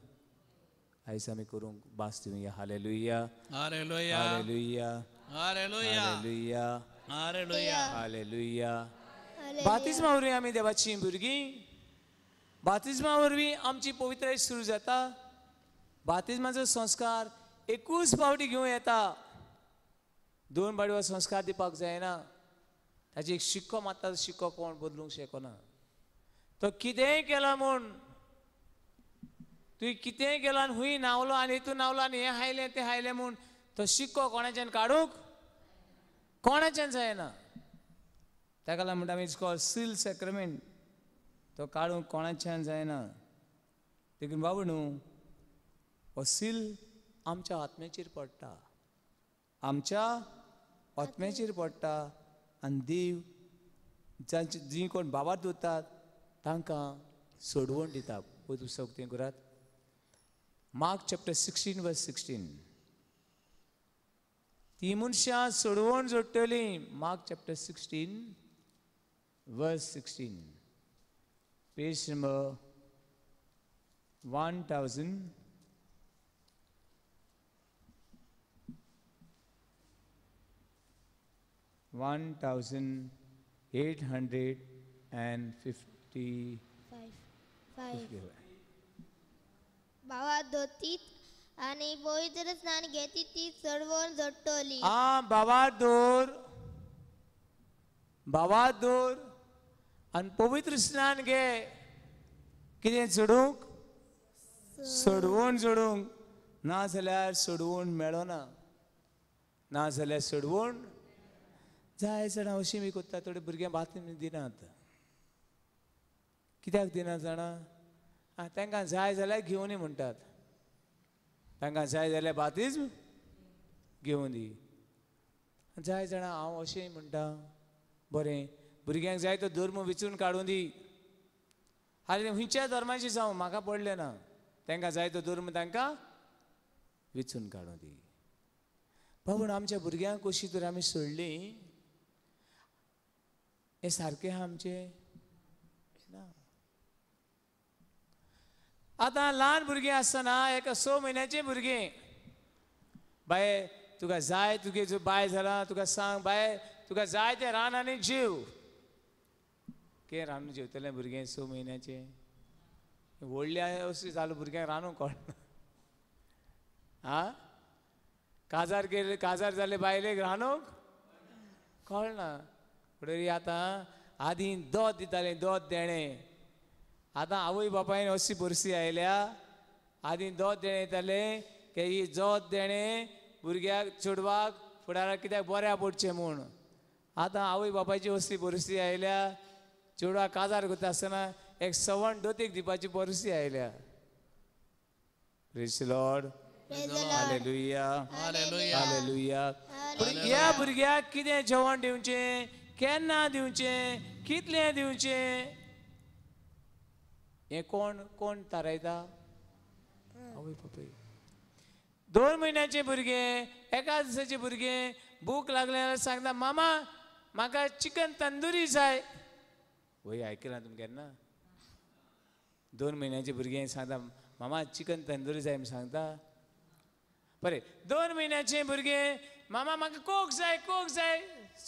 आयज आमी करूंक बास दिवया hallelujah hallelujah hallelujah hallelujah hallelujah hallelujah hallelujah बातिजमा वरवीं आमी देवाचीं भुरगीं बातिजमा वरवीं आमची पवित्राय सुरू जाता बातिजमाचो संस्कार एकूच फावटी घेवं येता दोन फावटी संस्कार दिवपाक जायना ताची एक शिक्को मारता शिक्को कोण बदलूंक शकना तो कितेंय केला म्हूण तुवें कितेंय केलो आनी हूंय न्हांवलो आनी हितून न्हांवलो आनी हें हायलें तें हायलें म्हूण तो शिक्को कोणाच्यान काडूंक कोणाच्यान जायना ताका लागून म्हणटा आमी इट्स कॉल्ड सील सॅक्रमेंट तो काडूंक कोणाच्यान जायना देखून बाबू न्हू हो सील आमच्या आत्म्याचेर पडटा आमच्या आत्म्याचेर पडटा आनी देव जांची जीं कोण बाबार दोत्तात तांकां सोडवण दिता पळय तूं सगळें करात मार्क चॅप्टर 16 वर्स 16 ती मनशां सोडवण जोडटलीं Mark chapter 16 verse 16 page number 1855 भावा धोतीत आणि पवित्र स्नान घेती ती चढवण जोडटली बाबा दोर आणि पवित्र स्नान घे कितें जोडूंक सोडवण जोडूंक ना जाल्यार सोडवण मेळना ना जाल्यार सोडवण जाय जाणां अशीं बी कोत्ता थोडे भुरग्यांक बातमी दिनात कित्याक दिनात जाणा तांकां जाय जाल्यार घेवन म्हणटात तांकां जाय जाल्यार बातिज्म घेवन दी जाय जाणां हांव अशें म्हणटा बरें भुरग्यांक जाय तो धर्म विचून काडून दी हालीं खंयच्या धर्माची जावं म्हाका पडलें ना तांकां जाय तो धर्म तांकां विचून काडून दी पूण आमच्या भुरग्यांक कशी तर आमी सोडली हें सारकें आहा आमचें ना आतां ल्हान भुरगीं आसतना एका 6 म्हयन्याचें भुरगें बाये तुका जाय तुगे जो बाय जाला तुका सांग बाये तुका जाय तें रान आनी जेव कितें रांदून जेवतलें भुरगें 6 म्हयन्याचें व्हडलें अशें जालो भुरग्यांक रांदूंक कळना काजार जाले बायलेक रांदूंक कळना फुडें आतां आदीं दोद दितालें दोद देणें आतां आवय बापायन अशी परिस्थिती आयल्या आदीं दोद देणें येतालें की ही जोत देणें भुरग्याक चेडवाक फुडाराक कित्याक बऱ्या पडचें म्हूण आतां आवय बापायची असली परिस्थिती आयल्या चेडवाक काजार करता आसतना एक सवण दोतीक दिवपाची परिस्थिती आयल्या praise the Lord Praise the Lord. Hallelujah hallelujah hallelujah पण ह्या भुरग्याक कितें जेवण दिवचें केन्ना दिवचें कितलें दिवचें हें कोण कोण थारायता आवय बापूय 2 म्हयन्याचे भुरगें एका दिसाचे भुरगें भूक लागले जाल्यार सांगता मामा म्हाका चिकन तंदुरी जाय वय आयकलां तुमी केन्ना 2 म्हयन्याचे भुरगें सांगता मामा चिकन तंदुरी जाय म्हूण सांगता बरें 2 म्हयन्याचे भुरगें मामा म्हाका कोक जाय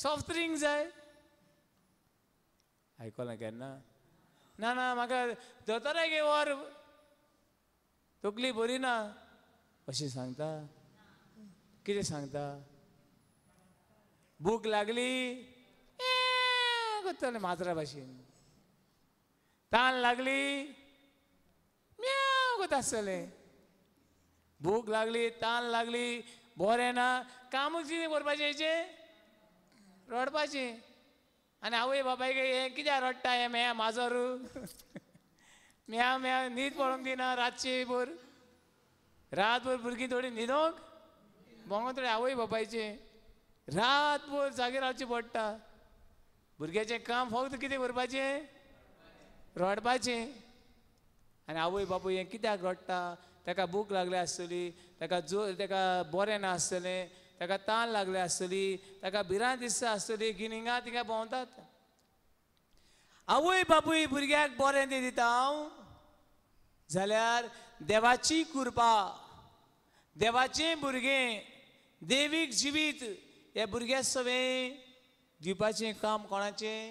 सॉफ्ट ड्रिंक जाय आयकलां केन्ना ना ना म्हाका दोतोराक घे व्हर तकली बरी ना अशें सांगता कितें सांगता भूक लागली करतले माजरा भाशेन तान लागली म्याव करता आसतले भूक लागली तान लागली बरें ना कामूच कितें करपाचें हेचें रडपाचें आनी आवय बापायक हें कित्याक रडटा हें म्या माजर म्याव म्याव न्हीद पडोंक दिना रातची भर रातभर भुरगीं थोडी न्हिदोंक भोंगोन थोडी आवय बापायचें रातभर जागे रावचें पडटा भुरग्याचें काम फक्त कितें करपाचें रडपाचें आनी आवय बापूय हें कित्याक रडटा ताका भूक लागली आसतली ताका बरें ना आसतलें ताका तान लागली आसतली ताका भिरांत दिसता आसतली गिनिंगा तिका भोंवतात आवय बापूय भुरग्याक बरें तें दिता हांव जाल्यार देवाची कृपा देवाचें भुरगें देवीक जिवीत हे भुरग्या सवें दिवपाचें काम कोणाचें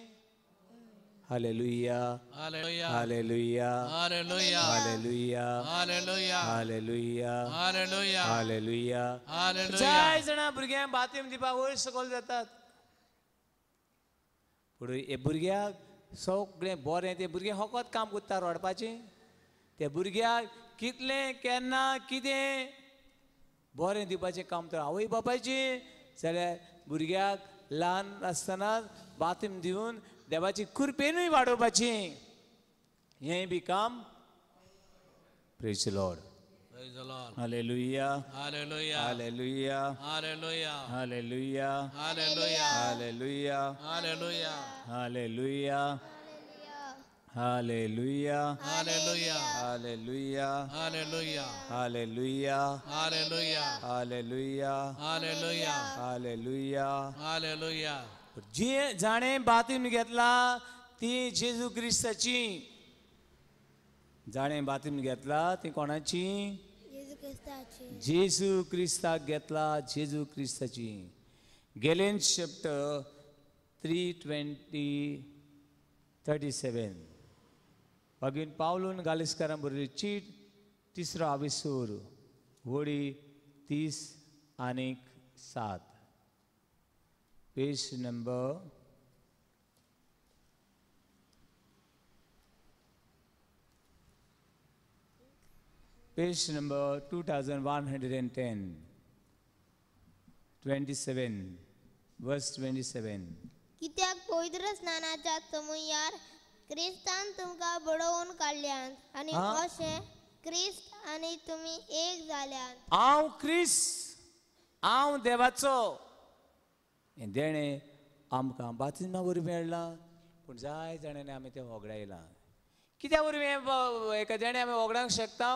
hallelujah hallelujah hallelujah hallelujah hallelujah hallelujah hallelujah hallelujah hallelujah hallelujah जाय जाणां भुरग्यांक बातीम दिवपाक वयर सकयल जातात पूण हे भुरग्याक सगळें बरें तें भुरगें फकत काम करता रडपाचें त्या भुरग्याक कितलें केन्ना कितें बरें दिवपाचें काम तर आवय बापायचें जाल्यार भुरग्याक ल्हान आसतनाच बातीम दिवन देवाची कृपेनूय वाडोवपाची हें बी काम praise the Lord Praise the Lord. Hallelujah Hallelujah. Hallelujah Hallelujah. Hallelujah Hallelujah. Hallelujah Hallelujah. Hallelujah hallelujah Hallelujah. Hallelujah Hallelujah. Hallelujah Hallelujah. Hallelujah Hallelujah. Hallelujah Hallelujah. जी जाणें बातीम घेतला ती जेजू क्रिस्ताची जाणें बातीम घेतला ती कोणाची येशू ख्रिस्ताची जेजू क्रिस्ताक घेतला जेजू क्रिस्ताची गॅलेन्स चॅप्टर 3:37 बागीन पावलून गालिस्कारां बरोबर चीट तिसरो आविसूर वडी 30 आनीक 7 page number page number 2110 27 verse 27 कित्याक पवित्र स्नानाच्या समयार क्रिस्तान तुमकां बडोवन काडल्यात आनी अशें क्रिस्त आनी तुमी एक जाल्यात हांव क्रिस्त हांव देवाचो हें देणें आमकां बातिजमा वरवीं मेळ्ळां पूण जाय जाणांनी आमी तें वगडायलां कित्या वरवीं एका देणें आमी वगडावंक शकता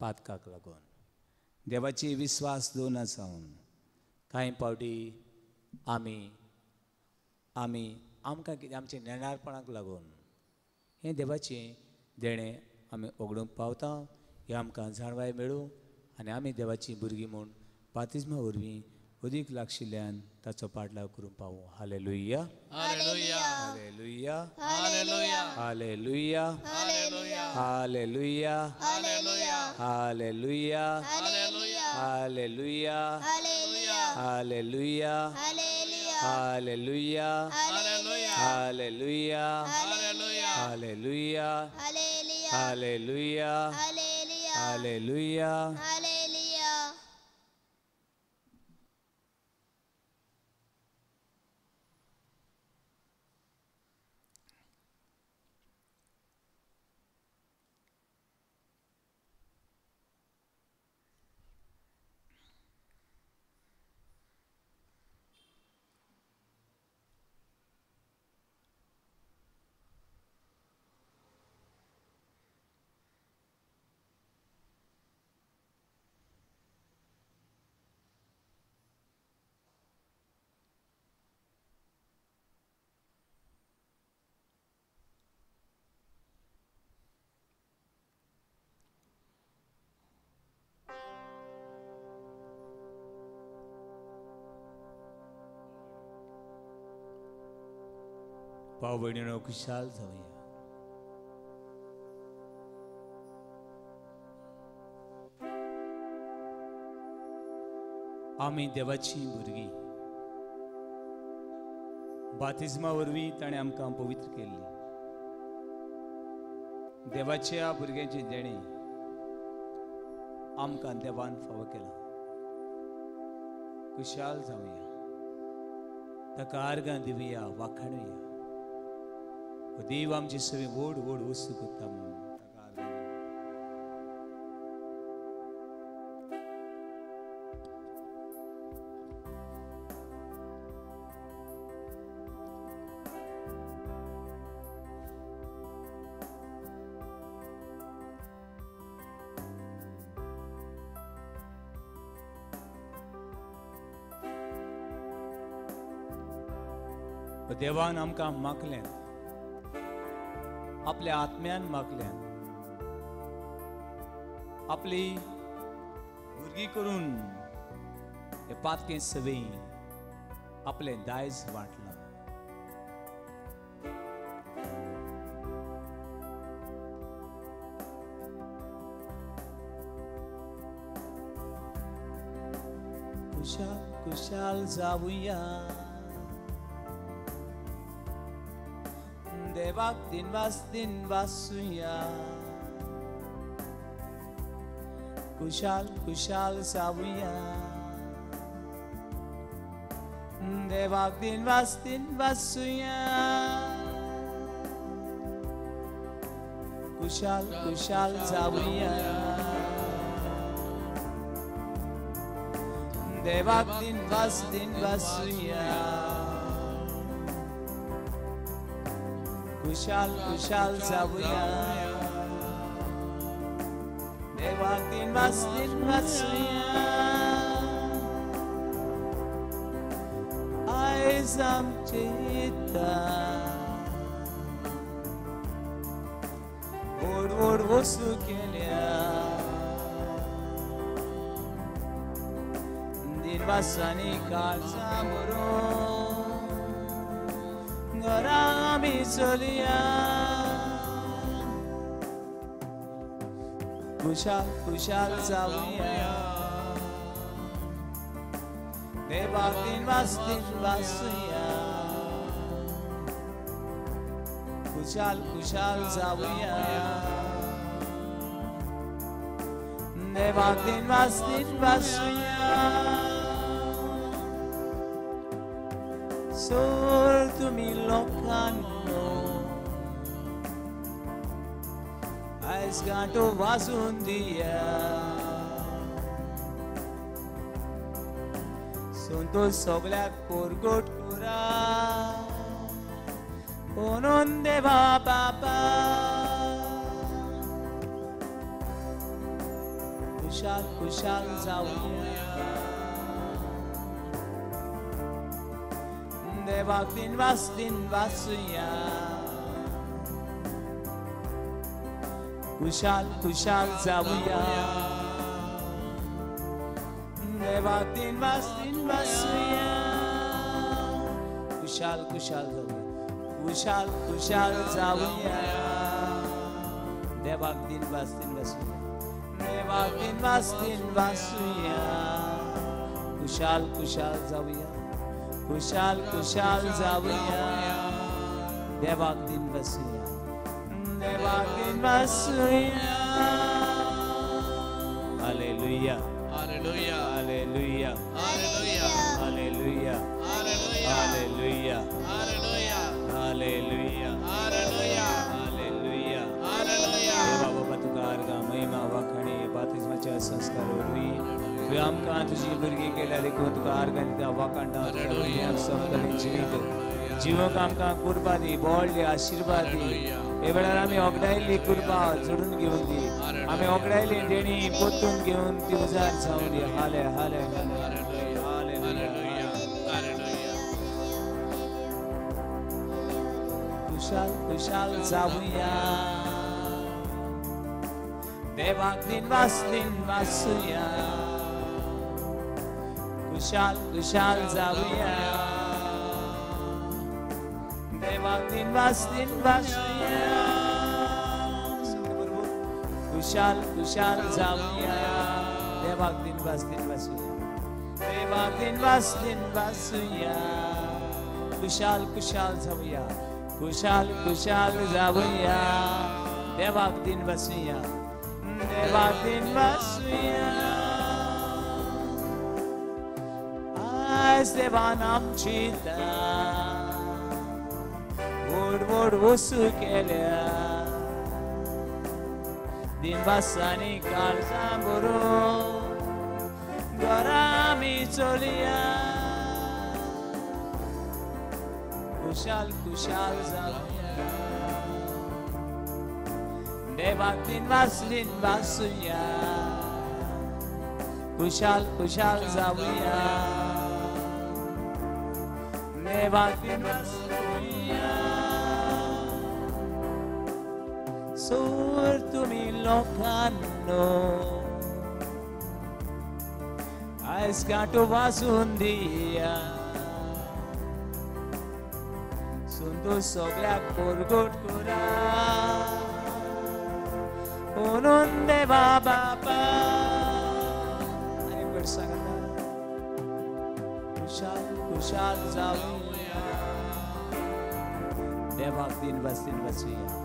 पातकाक लागून देवाची विस्वास दवरना जावन कांय पावटी आमकां कितें आमच्या नेणारपणाक लागून हें देवाचें देणें आमी वगडूंक पावता हें आमकां जाणवाय मेळूं आनी आमी देवाची भुरगीं म्हूण बातिजमा वरवीं अदीक लागशिल्ल्यान ताचो पाटलाव करून पावूं hallelujah Hallelujah. Hallelujah Hallelujah. Hallelujah Hallelujah. Hallelujah Hallelujah. Hallelujah Hallelujah. Hallelujah hallelujah hallelujah hallelujah hallelujah Hallelujah. Hallelujah Hallelujah. Hallelujah hallelujah hallelujah hallelujah hallelujah hallelujah भाऊ बहिणींनो खुशाल जाऊया. आम्ही देवाची भुरगीं. बातिजमा वरवीं ताणें आमकां पवित्र केल्ली. देवाच्या भुरग्यांचे देणे आमकां देवान फावो केला. खुशाल जावया, ताका आर्गां दिवया, वाखाणुया. देव आमची सगळी व्हड व्हड वस्तू करता म्हणून ताका आर्गां दिवया. देवान आमकां मागल्यान, आपल्या आत्म्यान मागल्यान, आपली भुरगीं करून हे पातके सवयी आपले दायज वाटला. खुशाल खुशाल जावया, देवाक दिन वासूया. खुशाल खुशाल जावया, देवाक दिन वासूया. खुशाल खुशाल जावया, देवाक दिन वासूया. खुशाल खुशाल जावया, देवाक दिन वासूया. आयज आमचे व्हड व्हड वस्तू केल्या. दिनवासांनी काळजां भरून घरां आमी चलया. खुशाल खुशाल जावया, देवाक दिन वासूया. खुशाल खुशाल जावया, देवाक दिन वासूया. सोर तुमी लोकांनो, आयज गांठो वाजून दिया. संतोष सगळ्याक परगट करा, म्हणून देवा बाबा. खुशाल खुशाल जावया, देवाक दिन वासूया. खुशाल खुशाल जावया, देवाक दिन वासूया. खुशाल खुशाल जावया, खुशाल खुशाल जावया, देवाक दिन वासूया. देवाक दिन वासूया. खुशाल खुशाल जावया, खुशाल खुशाल जावया, देवाक दिन वासूया. देवाक दिन वासूया. Hallelujah hallelujah hallelujah hallelujah hallelujah hallelujah hallelujah hallelujah hallelujah hallelujah hallelujah. Hallelujah. देवा बाबा तुका आर्गां महिमा वाखाणी बातिजमाच्या संस्कार वरवीं तुवें आमकां तुजी भुरगीं केल्या देखून तुका आर्गां दिता, वाखाणटा. सोंपतलें जिवोक आमकां कुर्बा दी, व्हडली आशिर्वाद दी. हे वेळार आमी ओगडायल्ली कुर्बा जोडून घेवन दी. आमी ओगडायल्ली देणी पोत्तून घेवन ती उजार जावं दी. हाले हाले खुशाल खुशाल जावया, देवाक दिन वासूया. खुशाल खुशाल जावया, देवाक दिनवास दिनवासूया खुशाल खुशाल जाऊया देवाक दिनवास दिनवासूया देवाक दिनवास दिनवासूया खुशाल खुशाल जाऊया खुशाल खुशाल जाऊया देवाक दिनवासूया देवाक दिनवासूया आज देवान आमची वोड वोड वस्तू केल्या दिनवासानी काळजा बरो घरा आमी चलया खुशाल खुशाल जाऊया देवाक दिनवास दिनवासूया खुशाल खुशाल जाऊया देवाक दिनवासूया सोर तुम्ही लोकांनो आयज गाठो वाजून दिया सुंदर सगळ्याक परगट करा म्हणून देवा बापा आणि सांगा खुशाल खुशाल जाऊया देवाक दिनवास दिनवासूया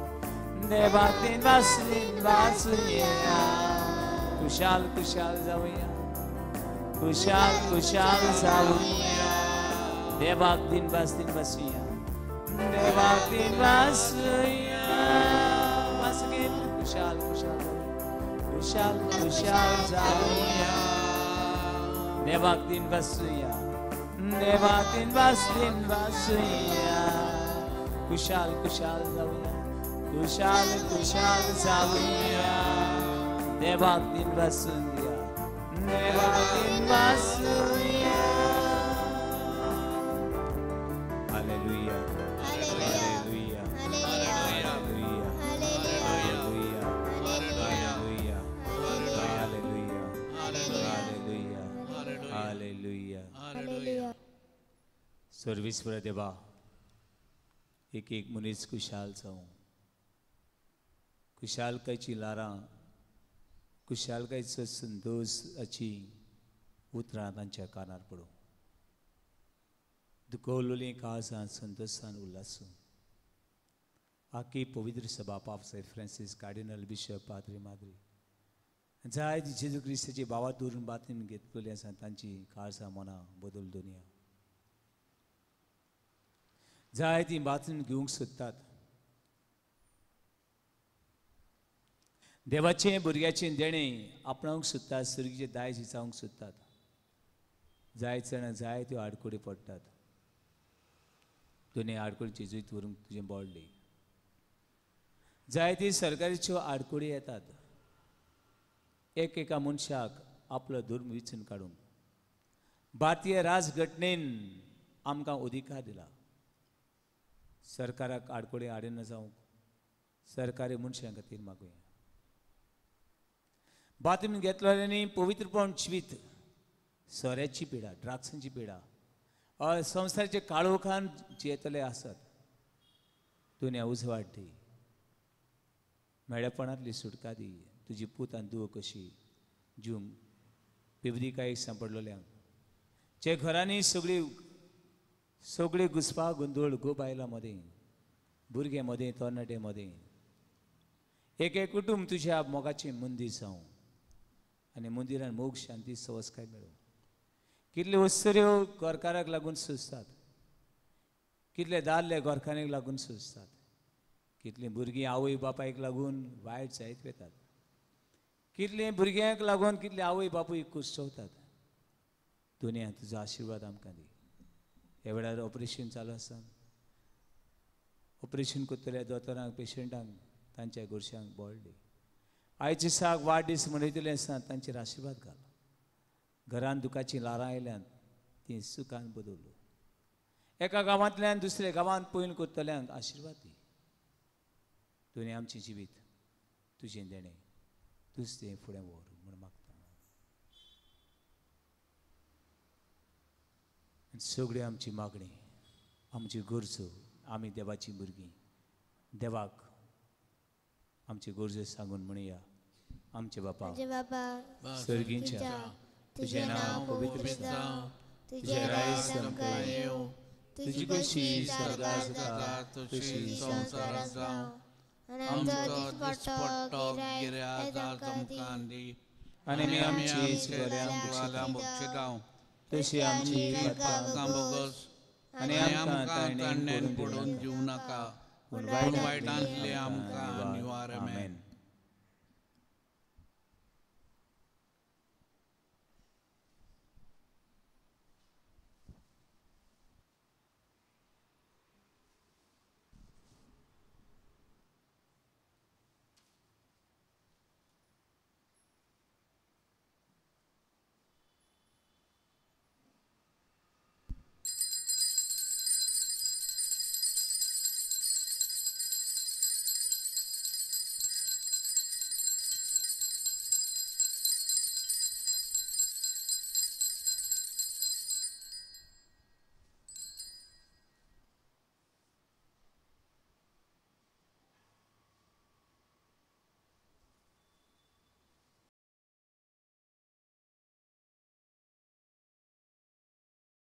देवाक दिनवास दिनवासूया खुशाल खुशाल जाऊया खुशाल खुशाल जाऊया देवाक दिनवास दिनवासूया देवाक दिनवासूया वासगीन खुशाल खुशाल खुशाल खुशाल जाऊया देवाक दिनवासूया देवाक दिनवास दिनवासूया खुशाल खुशाल जाऊया खुशाल खुशाल जाऊया देवाक दिनवासूया देवाक दिनवासूया hallelujah hallelujah hallelujah hallelujah hallelujah hallelujah hallelujah सर्विसवर देवा एक एक मनीस खुशाल जाऊं खुशालकायची लारां खुशालकायचो संतोषाची उतरां तांच्या कानार पडूं दुखवलेलीं काळजां संतोषान उल्हासूं आखी पवित्र सभा पाप साहेब फ्रांसीस कार्डिनल बिशप पाद्री माद्री जाय जेजू क्रिस्ताची भावा दवरून बातमी घेतलेली आसा तांची काळजां मनां बदल दुनिया जाय ती बातमी घेवंक सोदतात देवाचे भुरग्याचें देणें आपणावंक सोदतात सर्गीचे दायज जावंक सोदतात जाय जाणां जाय त्यो आडकोडी पडटात दोनी आडकोडी जेजूत व्हरूंक तुजें बोडली जाय ती सरकारीच्यो आडकोडी येतात एक एका मनशाक आपलो धर्म विचून काडूंक भारतीय राजघटनेन आमकां अधिकार दिला सरकाराक आडकोडी आडिना जावंक सरकारी मनशां खातीर मागुया बातमी घेतलेल्यांनी पवित्रपण जिवीत सोऱ्याची पिडा ड्रग्सांची पिडा संवसाराचे काळोखान जियेतले आसात दुनिया उजवाड दी मेळेपणांतली सुटका दी तुजी पूत आनी धुव कशी जिवंक पिवदीकायेक सांपडलेल्यांक जे घरांनी सगळी घुसपा गोंदळ गो बायलां मदें भुरगे मदें तरणाटे मदें एक एक कुटुंब तुज्या मोगाचें मंदीर जावं आनी मंदिरान मोग शांती संस्कार मेळूं कितले वस्तऱ्यो गोरकाराक लागून सुजतात कितले दादले गोरकाराक लागून सुजतात कितली भुरगीं आवय बापायक लागून वायट जायत वेतात कितले भुरग्यांक लागून कितले आवय बापूय कुसवतात दुनिया तुजो आशिर्वाद आमकां दी ह्या वेळार ऑपरेशन चालू आसा ऑपरेशन करतल्या दोतोरांक पेशंटांक तांच्या गोरशांक बोळ्ळी आयच्या दिसाक वाडदीस मनयतले आसा तांचेर आशिर्वाद घाल घरान दुखाची लारां आयल्यान ती सुखान बदलू एका गांवांतल्यान दुसऱ्या गांवांत पयन करतल्यांक आशिर्वाद दी दुनिया आमचें जिवीत तुजें देणें तूंच तें फुडें व्हर म्हूण मागता सगळी आमची मागणी आमची गरजो आमी देवाची भुरगीं देवाक आमचे गरजो सांगून म्हणया आमचे बापा माझे बाबा सर्गींच्या तुझें नांव पवित्र जावं तुझें रायज आमकां येवं तुजी कशी स्वर्गार जाता तशी संवसारांत जावं आनी आमचो दिसपट्टो गिरायक आमकां दी आनी आमची चुकल्यांक बक्षिसांव तशी आमची पातकां बोगस आनी आमकां ताणें पडून जीव नाका पूण वायटांतले आमकां निवार आमेन